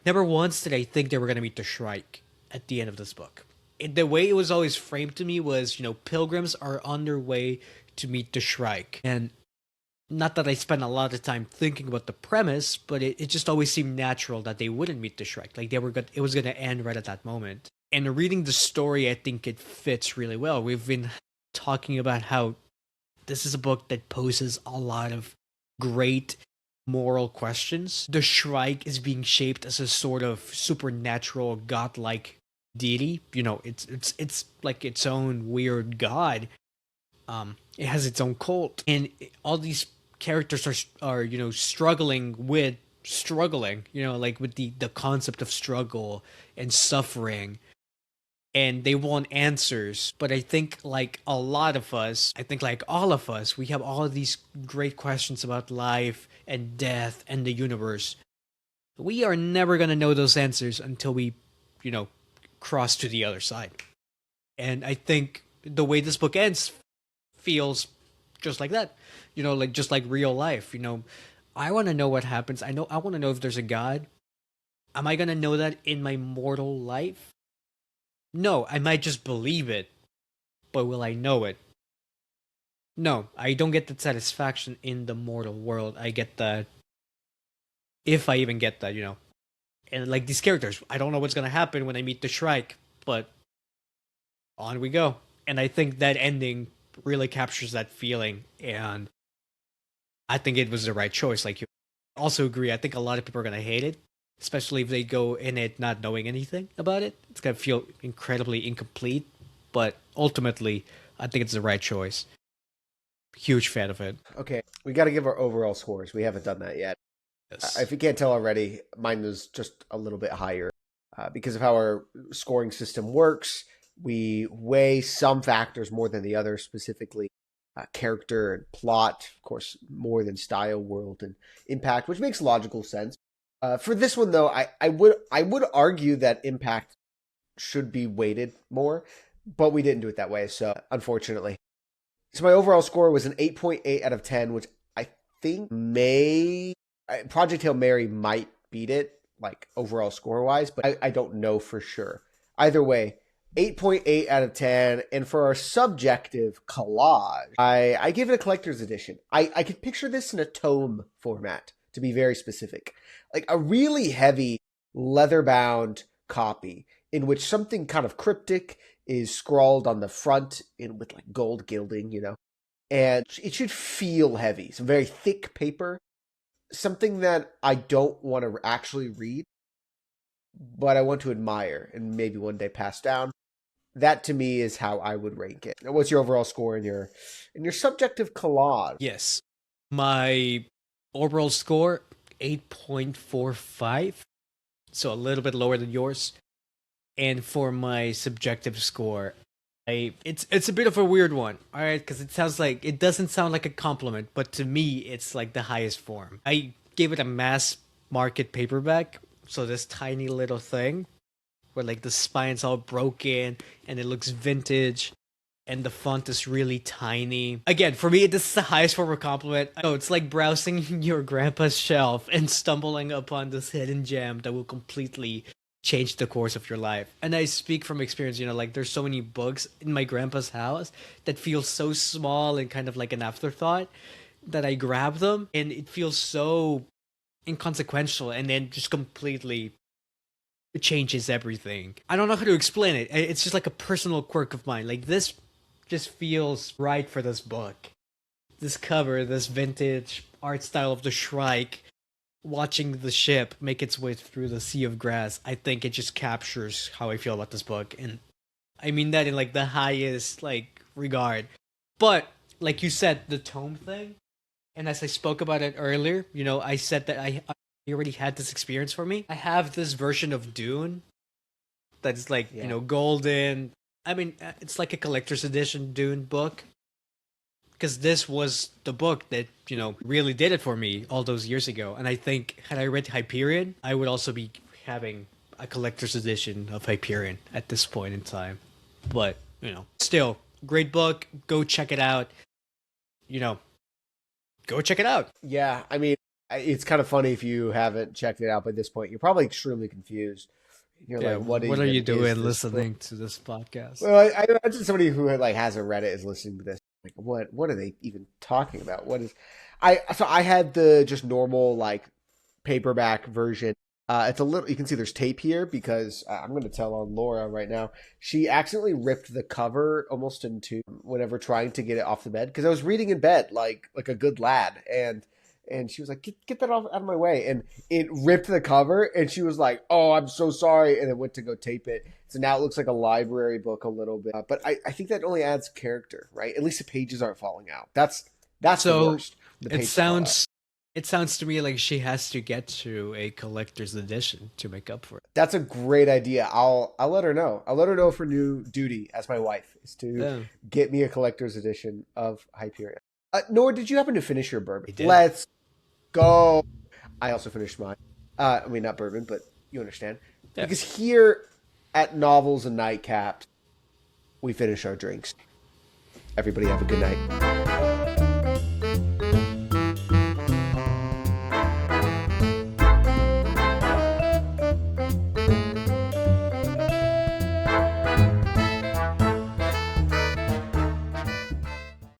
Speaker 1: Never once did I think they were going to meet the Shrike at the end of this book. The way it was always framed to me was, pilgrims are on their way to meet the Shrike. And not that I spent a lot of time thinking about the premise, but it just always seemed natural that they wouldn't meet the Shrike. Like it was going to end right at that moment. And reading the story, I think it fits really well. We've been talking about how this is a book that poses a lot of great moral questions. The Shrike is being shaped as a sort of supernatural, godlike deity. It's like its own weird god. It has its own cult, and all these characters are struggling, like with the concept of struggle and suffering, and they want answers. But I think like a lot of us, I think like all of us, we have all of these great questions about life and death and the universe. We are never going to know those answers until we, cross to the other side. And I think the way this book ends feels just like that, like just like real life. I want to know what happens. I want to know if there's a God. Am I going to know that in my mortal life? No, I might just believe it, but will I know it? No, I don't get that satisfaction in the mortal world. I get that, if I even get that. And like these characters, I don't know what's going to happen when I meet the Shrike, but on we go. And I think that ending really captures that feeling, and I think it was the right choice. Like, you also agree, I think a lot of people are going to hate it, especially if they go in it not knowing anything about it. It's going to feel incredibly incomplete, but ultimately, I think it's the right choice. Huge fan of it.
Speaker 2: Okay, we got to give our overall scores. We haven't done that yet.
Speaker 1: Yes.
Speaker 2: If you can't tell already, mine was just a little bit higher because of how our scoring system works. We weigh some factors more than the others, specifically character and plot, of course, more than style, world, and impact, which makes logical sense. For this one, though, I would argue that impact should be weighted more, but we didn't do it that way, so unfortunately. So my overall score was an 8.8 out of 10, which I think Project Hail Mary might beat it, like overall score-wise, but I don't know for sure. Either way, 8.8 out of 10. And for our subjective collage, I give it a collector's edition. I could picture this in a tome format, to be very specific. Like a really heavy leather-bound copy in which something kind of cryptic is scrawled on the front with like gold gilding, and it should feel heavy. Some very thick paper, something that I don't want to actually read, but I want to admire and maybe one day pass down. That to me is how I would rank it. What's your overall score in your subjective collage?
Speaker 1: Yes. My overall score, 8.45. So a little bit lower than yours. And for my subjective score, it's a bit of a weird one, all right? Because it doesn't sound like a compliment, but to me, it's like the highest form. I gave it a mass market paperback, so this tiny little thing, where like the spine's all broken and it looks vintage and the font is really tiny. Again, for me, this is the highest form of compliment. Oh, it's like browsing your grandpa's shelf and stumbling upon this hidden gem that will completely change the course of your life. And I speak from experience, like there's so many books in my grandpa's house that feel so small and kind of like an afterthought that I grab them and it feels so inconsequential and then just completely it changes everything. I don't know how to explain it. It's just like a personal quirk of mine. Like this just feels right for this book. This cover, this vintage art style of the Shrike, watching the ship make its way through the sea of grass, I think it just captures how I feel about this book. And I mean that in like the highest like regard. But like you said, the tome thing, and as I spoke about it earlier, I said that I already had this experience for me. I have this version of Dune that's like, golden. I mean, it's like a collector's edition Dune book. Because this was the book that, really did it for me all those years ago. And I think had I read Hyperion, I would also be having a collector's edition of Hyperion at this point in time. But, still, great book. Go check it out. Go check it out.
Speaker 2: Yeah, I mean, it's kind of funny if you haven't checked it out by this point. You're probably extremely confused. You're
Speaker 1: Yeah,
Speaker 2: like, what
Speaker 1: what are
Speaker 2: even
Speaker 1: you
Speaker 2: is
Speaker 1: doing
Speaker 2: this book?
Speaker 1: listening to this podcast?
Speaker 2: Well, I imagine somebody who like hasn't read it is listening to this. Like, what are they even talking about? What is I had the just normal like paperback version. It's a little, you can see there's tape here because I'm going to tell on Laura right now. She accidentally ripped the cover almost in two whenever trying to get it off the bed because I was reading in bed like a good lad, and she was like, get that off out of my way, and it ripped the cover, and she was like, oh, I'm so sorry, and then went to go tape it. So now it looks like a library book a little bit, but I think that only adds character, right? At least the pages aren't falling out. That's the
Speaker 1: So
Speaker 2: worst. The
Speaker 1: it
Speaker 2: pages fall out.
Speaker 1: sounds to me like she has to get to a collector's edition to make up for it.
Speaker 2: That's a great idea. I'll let her know. I'll let her know if her new duty as my wife is to
Speaker 1: Yeah,
Speaker 2: get me a collector's edition of Hyperion. Nor did you happen to finish your bourbon?
Speaker 1: I did.
Speaker 2: Let's go. I also finished mine. I mean, not bourbon, but you understand.
Speaker 1: Yeah.
Speaker 2: Because here at Novels and Nightcaps, we finish our drinks. Everybody have a good night.